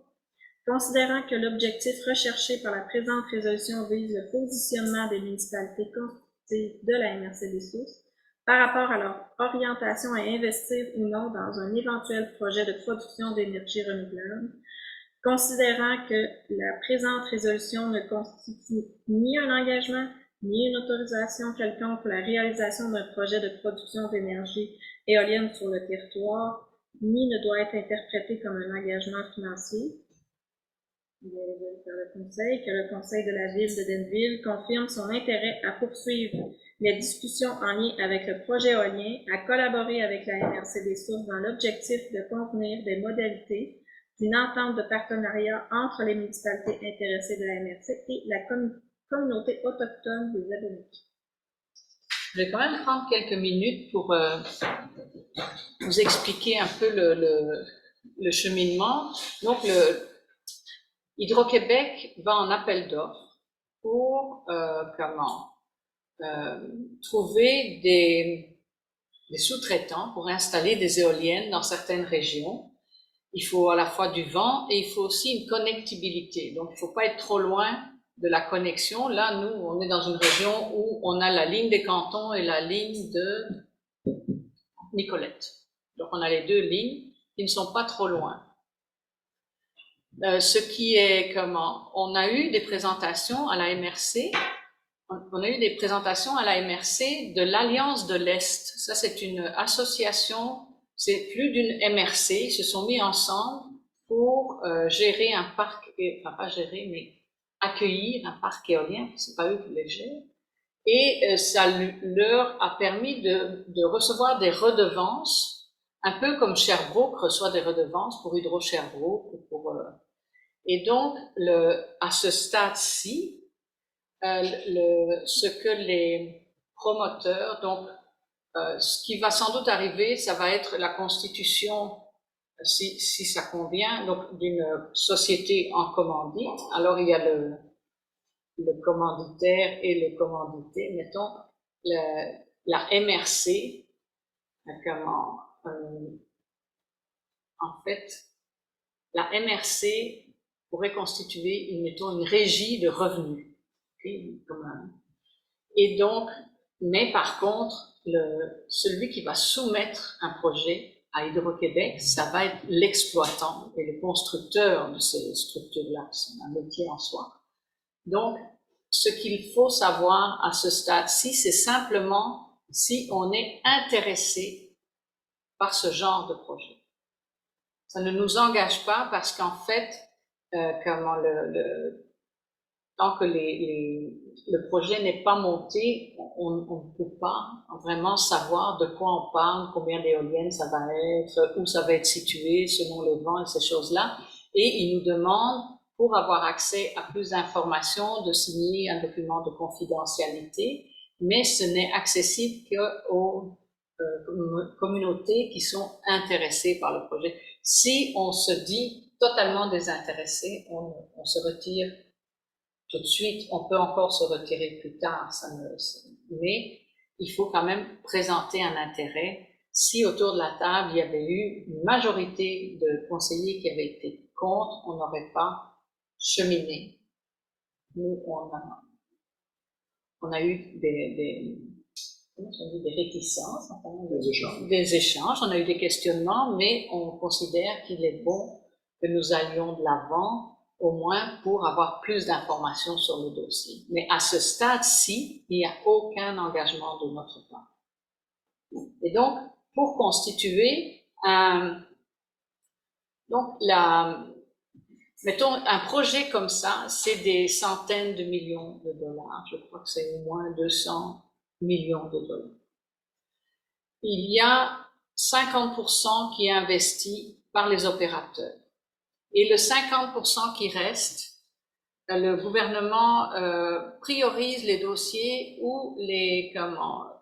considérant que l'objectif recherché par la présente résolution vise le positionnement des municipalités constitutives de la MRC des sources par rapport à leur orientation à investir ou non dans un éventuel projet de production d'énergie renouvelable, considérant que la présente résolution ne constitue ni un engagement, ni une autorisation quelconque pour la réalisation d'un projet de production d'énergie éolienne sur le territoire, ni ne doit être interprétée comme un engagement financier. Il est résolu par le Conseil, que le Conseil de la Ville de Denville confirme son intérêt à poursuivre les discussions en lien avec le projet éolien, à collaborer avec la MRC des sources dans l'objectif de convenir des modalités d'une entente de partenariat entre les municipalités intéressées de la MRC et la communauté autochtone des Abéniques. Je vais quand même prendre quelques minutes pour vous expliquer un peu le cheminement. Donc, Hydro-Québec va en appel d'offres pour trouver des sous-traitants pour installer des éoliennes dans certaines régions. Il faut à la fois du vent et il faut aussi une connectibilité. Donc, il ne faut pas être trop loin de la connexion. Là, nous, on est dans une région où on a la ligne des Cantons et la ligne de Nicolette. Donc, on a les deux lignes qui ne sont pas trop loin. Ce qui est on a eu des présentations à la MRC. On a eu des présentations à la MRC de l'Alliance de l'Est. Ça, c'est une association, c'est plus d'une MRC. Ils se sont mis ensemble pour gérer un parc, enfin pas gérer, mais accueillir un parc éolien. C'est pas eux qui les gèrent. Et ça leur a permis de recevoir des redevances, un peu comme Sherbrooke reçoit des redevances pour Hydro-Sherbrooke. Et donc, à ce stade-ci, ce que les promoteurs, donc ce qui va sans doute arriver, ça va être la constitution, si ça convient, donc d'une société en commandite. Alors il y a le commanditaire et le commandité, mettons la MRC, en fait, la MRC pourrait constituer une régie de revenus. Et donc, mais par contre, celui qui va soumettre un projet à Hydro-Québec, ça va être l'exploitant et le constructeur de ces structures-là. C'est un métier en soi. Donc, ce qu'il faut savoir à ce stade-ci, c'est simplement si on est intéressé par ce genre de projet. Ça ne nous engage pas parce qu'en fait, tant que le projet n'est pas monté, on ne peut pas vraiment savoir de quoi on parle, combien d'éoliennes ça va être, où ça va être situé selon les vents et ces choses-là. Et ils nous demandent, pour avoir accès à plus d'informations, de signer un document de confidentialité, mais ce n'est accessible qu'aux communautés qui sont intéressées par le projet. Si on se dit totalement désintéressé, on se retire tout de suite. On peut encore se retirer plus tard, mais il faut quand même présenter un intérêt. Si autour de la table, il y avait eu une majorité de conseillers qui avaient été contre, on n'aurait pas cheminé. Nous, on a eu comment on dit, des réticences, enfin, Des échanges. des échanges, on a eu des questionnements, mais on considère qu'il est bon que nous allions de l'avant, au moins pour avoir plus d'informations sur le dossier. Mais à ce stade-ci, il n'y a aucun engagement de notre part. Et donc, pour constituer mettons, un projet comme ça, c'est des centaines de millions de dollars. Je crois que c'est au moins 200 millions de dollars. Il y a 50% qui est investi par les opérateurs. Et le 50% qui reste, le gouvernement priorise les dossiers où il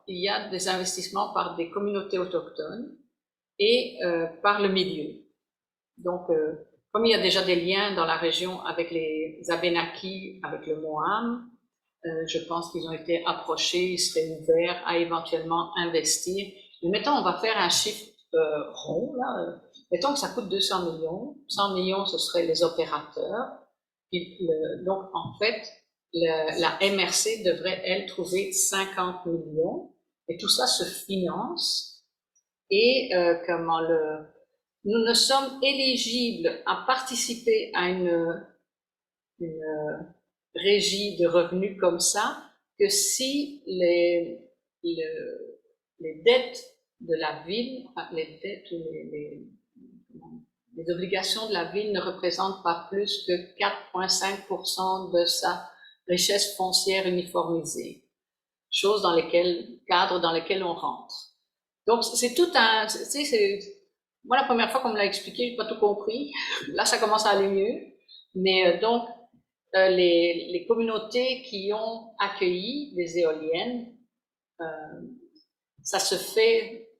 y a des investissements par des communautés autochtones et par le milieu. Donc, comme il y a déjà des liens dans la région avec les Abénakis, avec le Moham, je pense qu'ils ont été approchés, ils seraient ouverts à éventuellement investir. Mais mettons, on va faire un chiffre rond, là. Mettons que ça coûte 200 millions. 100 millions, ce seraient les opérateurs. Donc, en fait, la MRC devrait, elle, trouver 50 millions. Et tout ça se finance. Et nous ne sommes éligibles à participer à une régie de revenus comme ça que si les dettes de la ville, les dettes ou les obligations de la ville ne représentent pas plus que 4,5% de sa richesse foncière uniformisée, cadre dans lequel on rentre. Donc, c'est tout moi, la première fois qu'on me l'a expliqué, j'ai pas tout compris. Là, ça commence à aller mieux. Mais donc, les communautés qui ont accueilli des éoliennes, ça se fait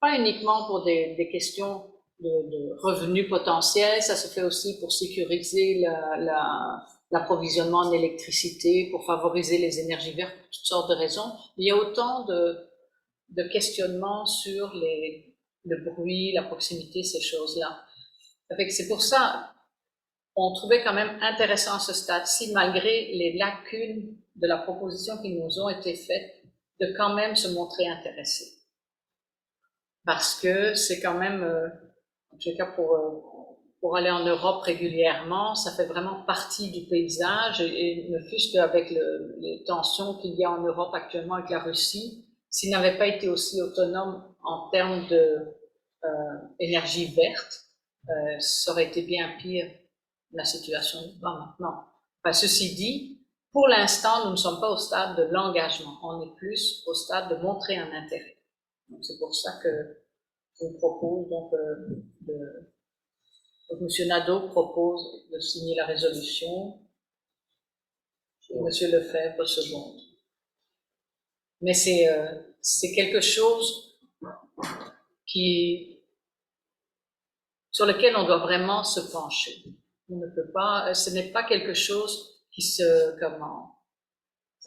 pas uniquement pour des questions de revenus potentiels, ça se fait aussi pour sécuriser l'approvisionnement en électricité, pour favoriser les énergies vertes, pour toutes sortes de raisons. Il y a autant de questionnements sur le bruit, la proximité, ces choses-là. C'est pour ça on trouvait quand même intéressant à ce stade-ci, malgré les lacunes de la proposition qui nous ont été faites, de quand même se montrer intéressés. Parce que c'est quand même, en tout cas pour aller en Europe régulièrement, ça fait vraiment partie du paysage, et ne fût-ce qu'avec les tensions qu'il y a en Europe actuellement avec la Russie, s'il n'avait pas été aussi autonome en termes d'énergie verte, ça aurait été bien pire la situation maintenant. Enfin, ceci dit, pour l'instant, nous ne sommes pas au stade de l'engagement, on est plus au stade de montrer un intérêt. Donc, c'est pour ça que je vous propose donc M. Nadeau propose de signer la résolution et M. Lefebvre seconde. Mais c'est quelque chose sur lequel on doit vraiment se pencher. On ne peut pas, ce n'est pas quelque chose ça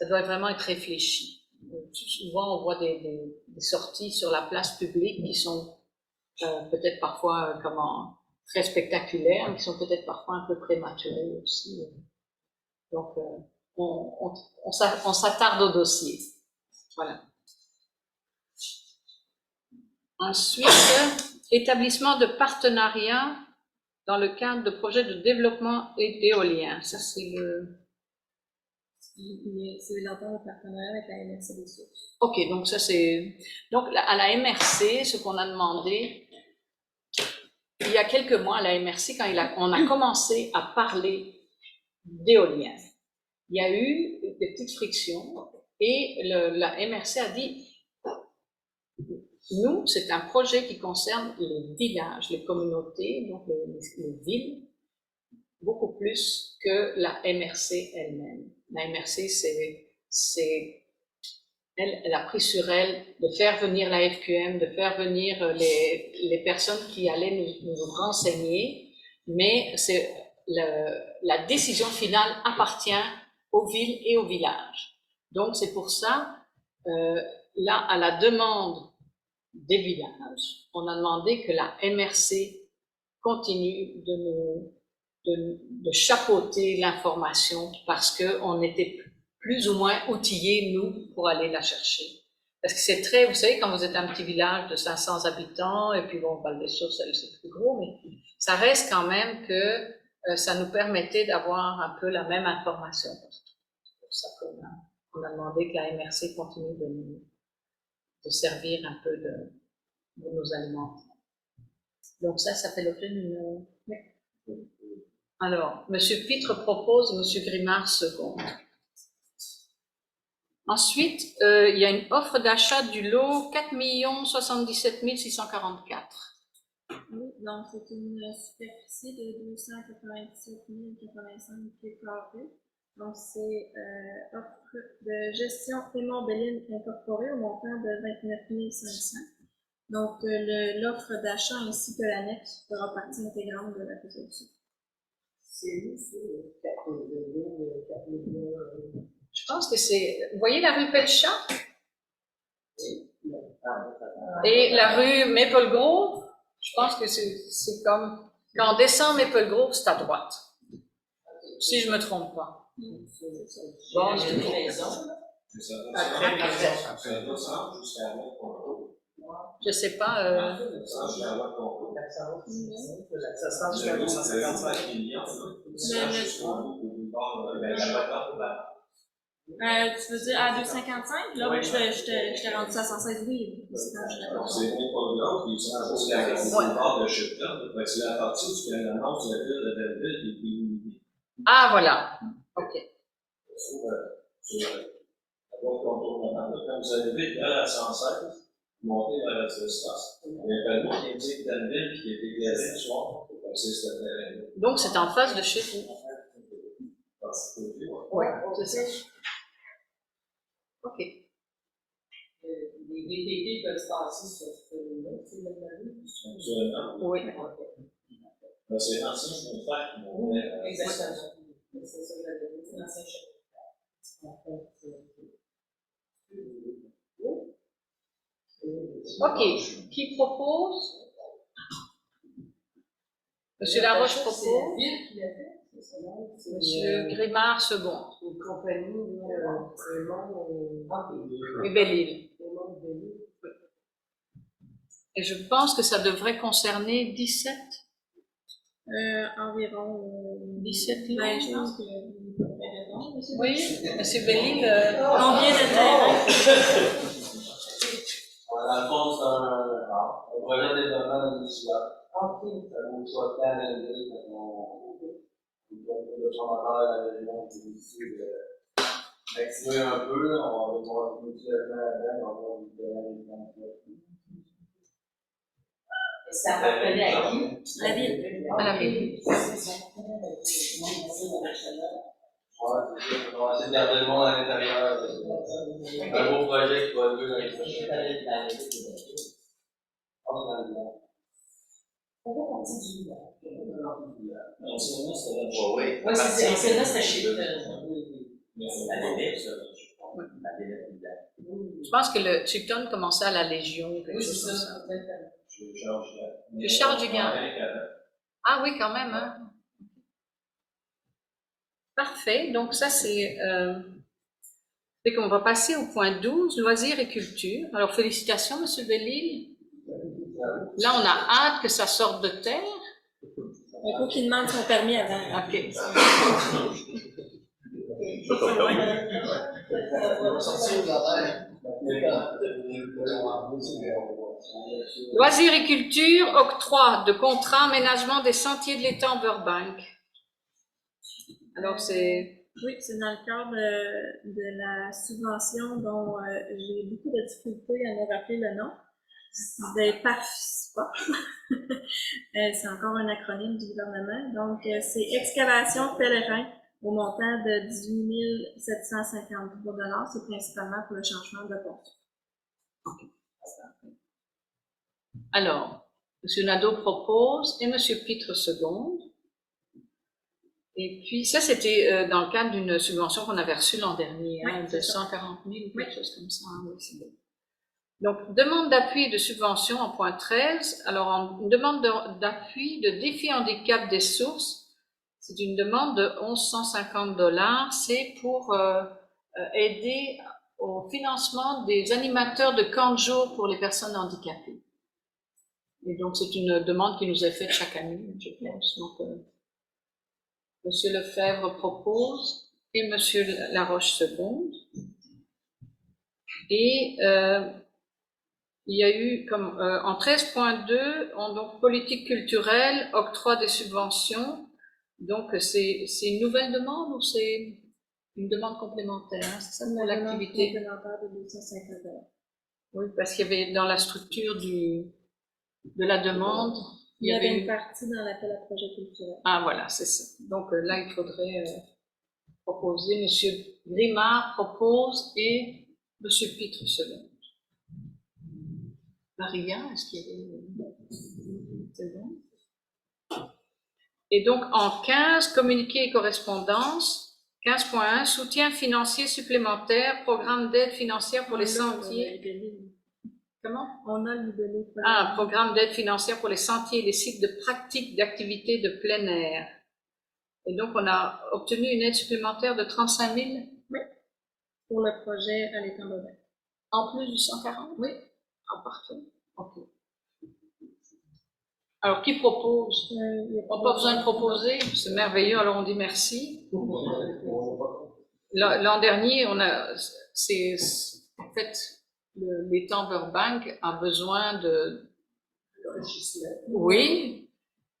doit vraiment être réfléchi. Souvent, on voit des sorties sur la place publique qui sont peut-être parfois très spectaculaires, mais qui sont peut-être parfois un peu prématurées aussi. Donc, on s'attarde au dossier. Voilà. Ensuite, établissement de partenariat dans le cadre de projets de développement éolien. Ça, c'est C'est l'entente de partenariat avec la MRC des sources. OK, donc ça c'est... Donc à la MRC, ce qu'on a demandé, il y a quelques mois à la MRC, quand on a commencé à parler d'éolien, il y a eu des petites frictions et la MRC a dit, nous, c'est un projet qui concerne les villages, les communautés, donc les villes, beaucoup plus que la MRC elle-même. La MRC, elle a pris sur elle de faire venir la FQM, de faire venir les personnes qui allaient nous renseigner, mais la décision finale appartient aux villes et aux villages. Donc c'est pour ça, là, à la demande des villages, on a demandé que la MRC continue de chapeauter l'information parce qu'on était plus ou moins outillés, nous, pour aller la chercher. Parce que c'est très, vous savez, quand vous êtes un petit village de 500 habitants, et puis bon, Val-des-Sources, c'est plus gros, mais ça reste quand même que ça nous permettait d'avoir un peu la même information. C'est pour ça qu'on a demandé que la MRC continue de servir un peu de nos aliments. Donc ça fait l'objet d'une... Alors, M. Pitre propose M. Grimard second. Ensuite, il y a une offre d'achat du lot 4 77 644. Oui, donc c'est une superficie de 297 085 pieds carrés. Donc c'est offre de gestion Raymond-Belline incorporée au montant de 29 500. Donc l'offre d'achat ainsi que l'annexe fera partie intégrante de la résolution. C'est où, c'est 4 millions, Je pense que c'est... Vous voyez la rue Pelchat? Et la rue Maple Grove? Je pense que c'est comme... Quand on descend Maple Grove, c'est à droite. Si je me trompe pas. Bon, c'est une maison. Je sais pas. Ça sent jusqu'à 255. Tu veux dire à 2,55? Là, oui, je t'ai rendu ça à 116 livres. C'est bon pour le gars, puis ils sont juste la part de Shipton. C'est la partie où il y a l'annonce de la ville de Belleville qui... Ah, voilà. OK. Quand vous arrivez à 116, vous montez vers l'espace. Il y a un panneau qui indique Danville qui est éclairé le soir pour passer ce terrain. Donc, c'est en face de chez vous. Oui, c'est ça. OK. Les VTT peuvent se passer sur ce là, c'est le même. Absolument. Oui. C'est l'ancien chemin de fer qui montait. Exactement. C'est ça que j'avais dit, c'est l'ancien chemin de fer. OK. Qui propose? Monsieur Laroche propose. C'est la ville qui l'a fait. Monsieur Grimard second. Une compagnie, Et Belle-Île. Et je pense que ça devrait concerner 17? Environ 17 ben, lots, je je pense pense. que vous avez raison, monsieur. Oui, monsieur Belle-Île. Combien de terrains? Dans le fond, c'est un projet de développement initial. Ça vous soit tant à l'île, le chanteur de la région qui est ici d'activer un peu, on va voir mutuellement là-dedans, on va voir différents ça appartenait à qui? La ville. À la ville. On va essayer de garder le monde à l'intérieur. Un beau projet qui va être dans les prochaines années. Ça fait partie du village. Oui, c'est là, c'est chez Je pense que le Chipton commençait à la Légion. Oui, c'est ça. Je Charles Dugan. Ah oui, quand même. Hein? Parfait. Donc ça, c'est qu'on va passer au point 12, loisirs et culture. Alors, félicitations, Monsieur Belle-Île. Là, on a hâte que ça sorte de terre. Il faut qu'il demande son permis avant. OK. Loisirs et culture, octroi de contrat aménagement des sentiers de l'étang Burbank. Alors, c'est... Oui, c'est dans le cadre de la subvention dont j'ai beaucoup de difficultés à me rappeler le nom. Des PAFSPA. C'est encore un acronyme du gouvernement. Donc, c'est excavation pèlerin au montant de 18 753 $. C'est principalement pour le changement de poste. Alors, M. Nadeau propose et M. Pitre seconde. Et puis, ça, c'était dans le cadre d'une subvention qu'on avait reçue l'an dernier, Oui, hein, c'est de ça. 140 000 ou quelque chose comme ça. Oui, c'est bon. Donc, demande d'appui et de subvention en point 13. Alors, une demande d'appui de défi handicap des sources, c'est une demande de 1 150 $. C'est pour aider au financement des animateurs de camps de jour pour les personnes handicapées. Et donc, c'est une demande qui nous est faite chaque année, je pense. Donc, Monsieur Lefebvre propose et Monsieur Laroche seconde. Et il y a eu, comme en 13.2, donc politique culturelle, octroi des subventions. Donc, c'est une nouvelle demande ou c'est une demande complémentaire? C'est ça pour l'activité? Complémentaire de 250 $. Oui, parce qu'il y avait dans la structure de la demande, Il y avait une partie dans l'appel à projet culturel. Ah, voilà, c'est ça. Donc là, il faudrait proposer. Monsieur Grimard propose et Monsieur Pitre selon. Maria, est-ce qu'il y avait... C'est bon. Et donc, en 15, communiqué et correspondance, 15.1, soutien financier supplémentaire, programme d'aide financière pour les sentiers. Comment? On a libellé. Ah, programme d'aide financière pour les sentiers et les sites de pratique d'activités de plein air. Et donc, on a obtenu une aide supplémentaire de 35 000? Oui. Pour le projet à l'étang Bobin. En plus du 140? Oui. Ah, parfait. OK. Alors, qui propose? On n'a pas besoin de proposer, c'est merveilleux, alors on dit merci. L'an dernier, en fait, l'étang Burbank a besoin de... Oui,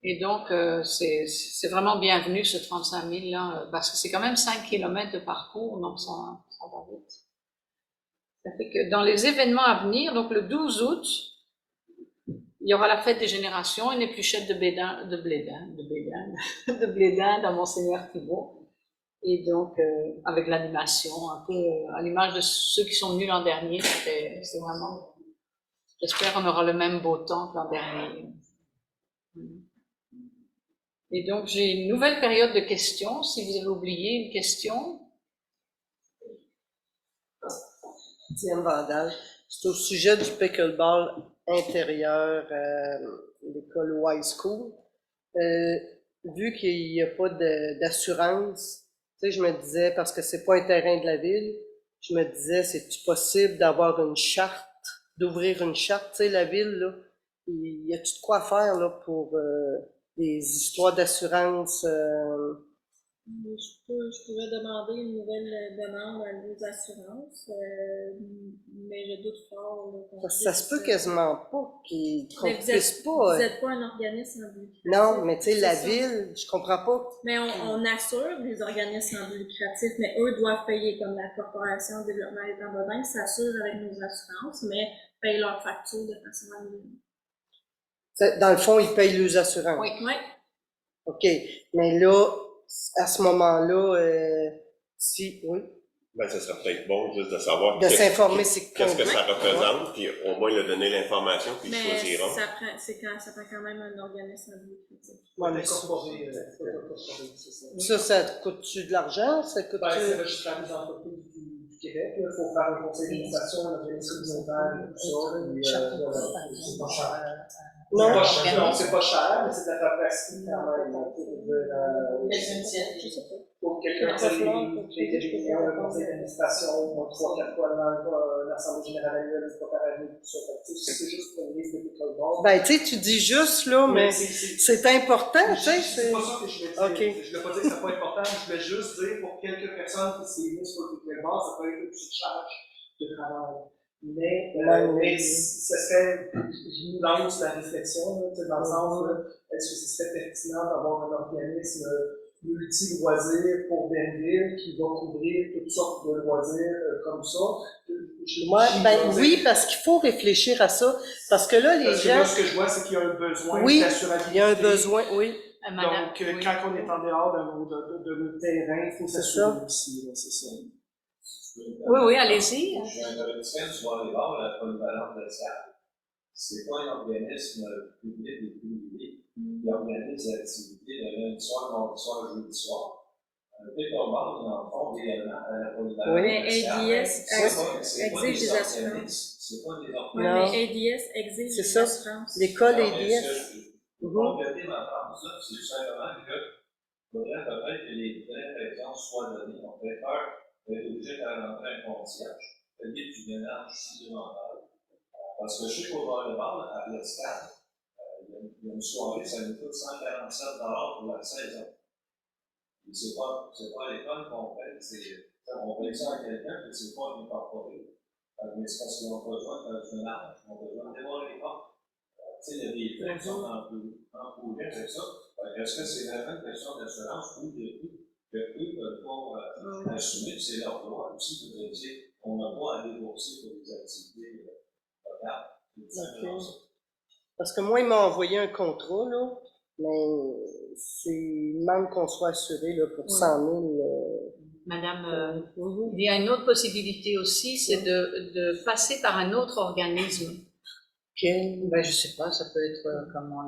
et donc c'est vraiment bienvenu ce 35 000 là, parce que c'est quand même 5 km de parcours, donc ça va vite. Ça fait que dans les événements à venir, donc le 12 août, il y aura la fête des générations, une épluchette de blédin à Monseigneur Thibault. Et donc, avec l'animation, un peu à l'image de ceux qui sont venus l'an dernier, c'est vraiment... J'espère qu'on aura le même beau temps que l'an dernier. Et donc, j'ai une nouvelle période de questions. Si vous avez oublié une question. Diane Vandal, c'est au sujet du pickleball intérieur à l'école High School. Vu qu'il n'y a pas d'assurance, tu sais, je me disais, parce que c'est pas un terrain de la ville, je me disais, c'est-tu possible d'avoir une charte, d'ouvrir une charte? Tu sais, la ville, là, il y a-tu de quoi faire, là, pour des histoires d'assurance? Je pourrais demander une nouvelle demande à nos assurances, mais je doute fort. Ça se peut quasiment pas qu'on puisse pas. Vous n'êtes pas un organisme en but lucratif. Non, mais tu sais, la ville, je comprends pas. Mais on assure les organismes en but lucratif, mais eux doivent payer, comme la Corporation de développement des étangs Bobin, qui s'assure avec nos assurances, mais payent leurs factures de façon anonyme. Dans le fond, ils payent leurs assurances. Oui. Oui. OK. Mais là, à ce moment-là, oui. Ben, ça serait peut-être bon juste de savoir de s'informer, c'est qu'est-ce que ça représente, puis au moins leur donner l'information, puis ils mais choisiront. ça prend quand même un organisme en but lucratif. Ouais, incorporé, ça coûte-tu de l'argent? Ça coûte ben, c'est registré des entreprises du Québec. Il faut faire un conseil d'administration, un organisme communautaire, tout ça. C'est pas cher. Non, c'est pas cher, mais c'est de la paperasse quand même. Pour quelqu'un qui a des réunions, le conseil d'administration, 3-4 fois l'Assemblée générale annuelle, c'est pas par année, tout ça. C'est juste pour une liste de pickleball. Ben, tu sais, tu dis juste, là, mais c'est important, tu sais. C'est pas ça que je voulais dire. Je ne voulais pas dire que c'est pas important, je voulais juste dire pour quelques personnes qui s'est mis sur le pickleball, ça peut être une petite charge de travail. Mais ce serait, je nous lance la réflexion, dans le sens, est-ce que ce serait pertinent d'avoir un organisme multi-loisirs pour Danville qui va couvrir toutes sortes de loisirs comme ça? Oui, parce qu'il faut réfléchir à ça, parce que là, les gens... Là, ce que je vois, c'est qu'il y a un besoin d'assurabilité. Il y a un besoin, oui. Donc, quand on est en dehors de nos terrains, il faut s'assurer aussi, c'est ça. Oui, allez-y. Je suis un politicien du soir des bars à la polyvalente de Sable. C'est pas un organisme public ou privé qui organise des activités de lundi soir, mardi soir, jeudi soir. Le pickleball, dans le fond, également à la polyvalente de Sable. Mais ADS exige des assurances. C'est pas des organismes. Oui, mais ADS exige des assurances. L'école ADS. Pour compléter ma phrase, c'est tout simplement que il faudrait peut-être que les frais, par exemple, soient donnés. On fait peur d'être obligé de faire rentrer un concierge, payer du ménage supplémentaire. Parce que je sais qu'au volleyball, à l'Escale, il y a une soirée, ça nous coûte 147 pour la saison. Et c'est pas à l'école qu'on paye, on paye ça à quelqu'un, et c'est pas incorporé. Mais c'est parce qu'ils ont besoin de du ménage, ils ont besoin de démarrer les portes. Il y a des frais qui sont encourus avec ça. Est-ce que c'est vraiment une question d'assurance ou de coût que eux ne peuvent pas assumer? C'est leur droit aussi de dire qu'on n'a pas à débourser pour des activités locales. Ok. Parce que moi, il m'a envoyé un contrat, là, mais il demande qu'on soit assuré là, pour 100 000. Madame, il y a une autre possibilité aussi, c'est de passer par un autre organisme. Quel? Ben, je sais pas, ça peut être comment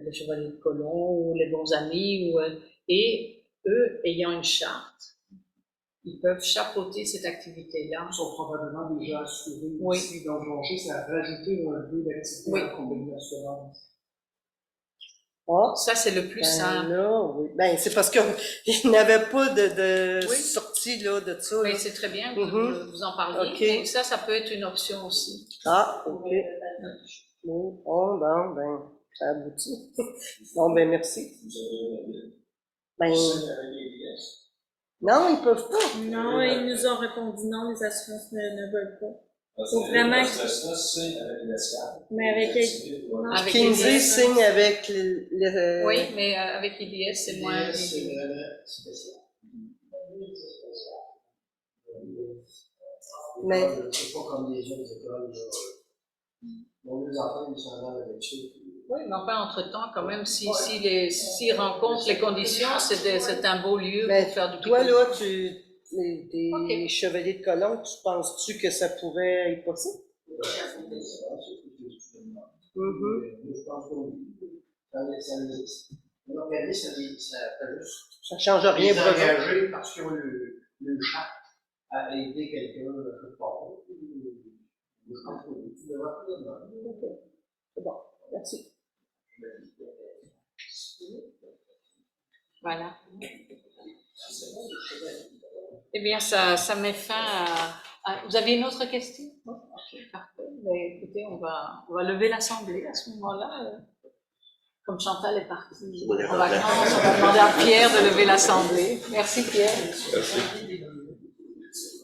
les Chevaliers de Colomb ou les Bons Amis, et eux, ayant une charte, ils peuvent chapeauter cette activité-là. Ils sont probablement déjà assurés Oui. ici, donc on juste à rajouter un peu d'activité Oui. à la compagnie d'assurance. Ah, Ça, c'est le plus simple. là, oui. Ben, c'est parce qu'il n'avait pas de Oui. sortie là, de ça. Oui, là. c'est très bien que Mhm. vous en parliez. Ok. Mais ça peut être une option aussi. Ah, ok. Oui. Bon, ben, ça aboutit. Bon, ben, merci. Ben, non, ils peuvent pas. Non, ils nous ont répondu non, les assurances ne veulent pas. Faut vraiment que ça signe avec l'Escale. Mais avec Avec Kinsey IDS. signe avec le Oui, mais avec IDS, c'est moins. C'est vraiment spécial. Mais- C'est pas comme les autres écoles. Bon, les enfants, ils sont là avec eux. Oui, mais enfin, entre-temps, quand même, s'ils rencontrent les conditions, c'est un beau lieu Mais pour faire du toi, pique-nique. là, des chevaliers de colombe, tu penses-tu que ça pourrait être possible? Mhm. Je pense que oui. L'organisme, ça fait juste Ça change rien les pour eux. engager parce qu'ils ont le charte à aider quelqu'un quelque part. Je pense que oui. Tu devrais pas le demander. Ok. C'est bon. Merci. Voilà. Eh bien, ça met fin à... Vous avez une autre question? Non? Ok, parfait. Ben, écoutez, on va lever l'assemblée à ce moment-là. Comme Chantal est partie en vacances, on va demander à Pierre de lever l'assemblée. Merci Pierre. Merci.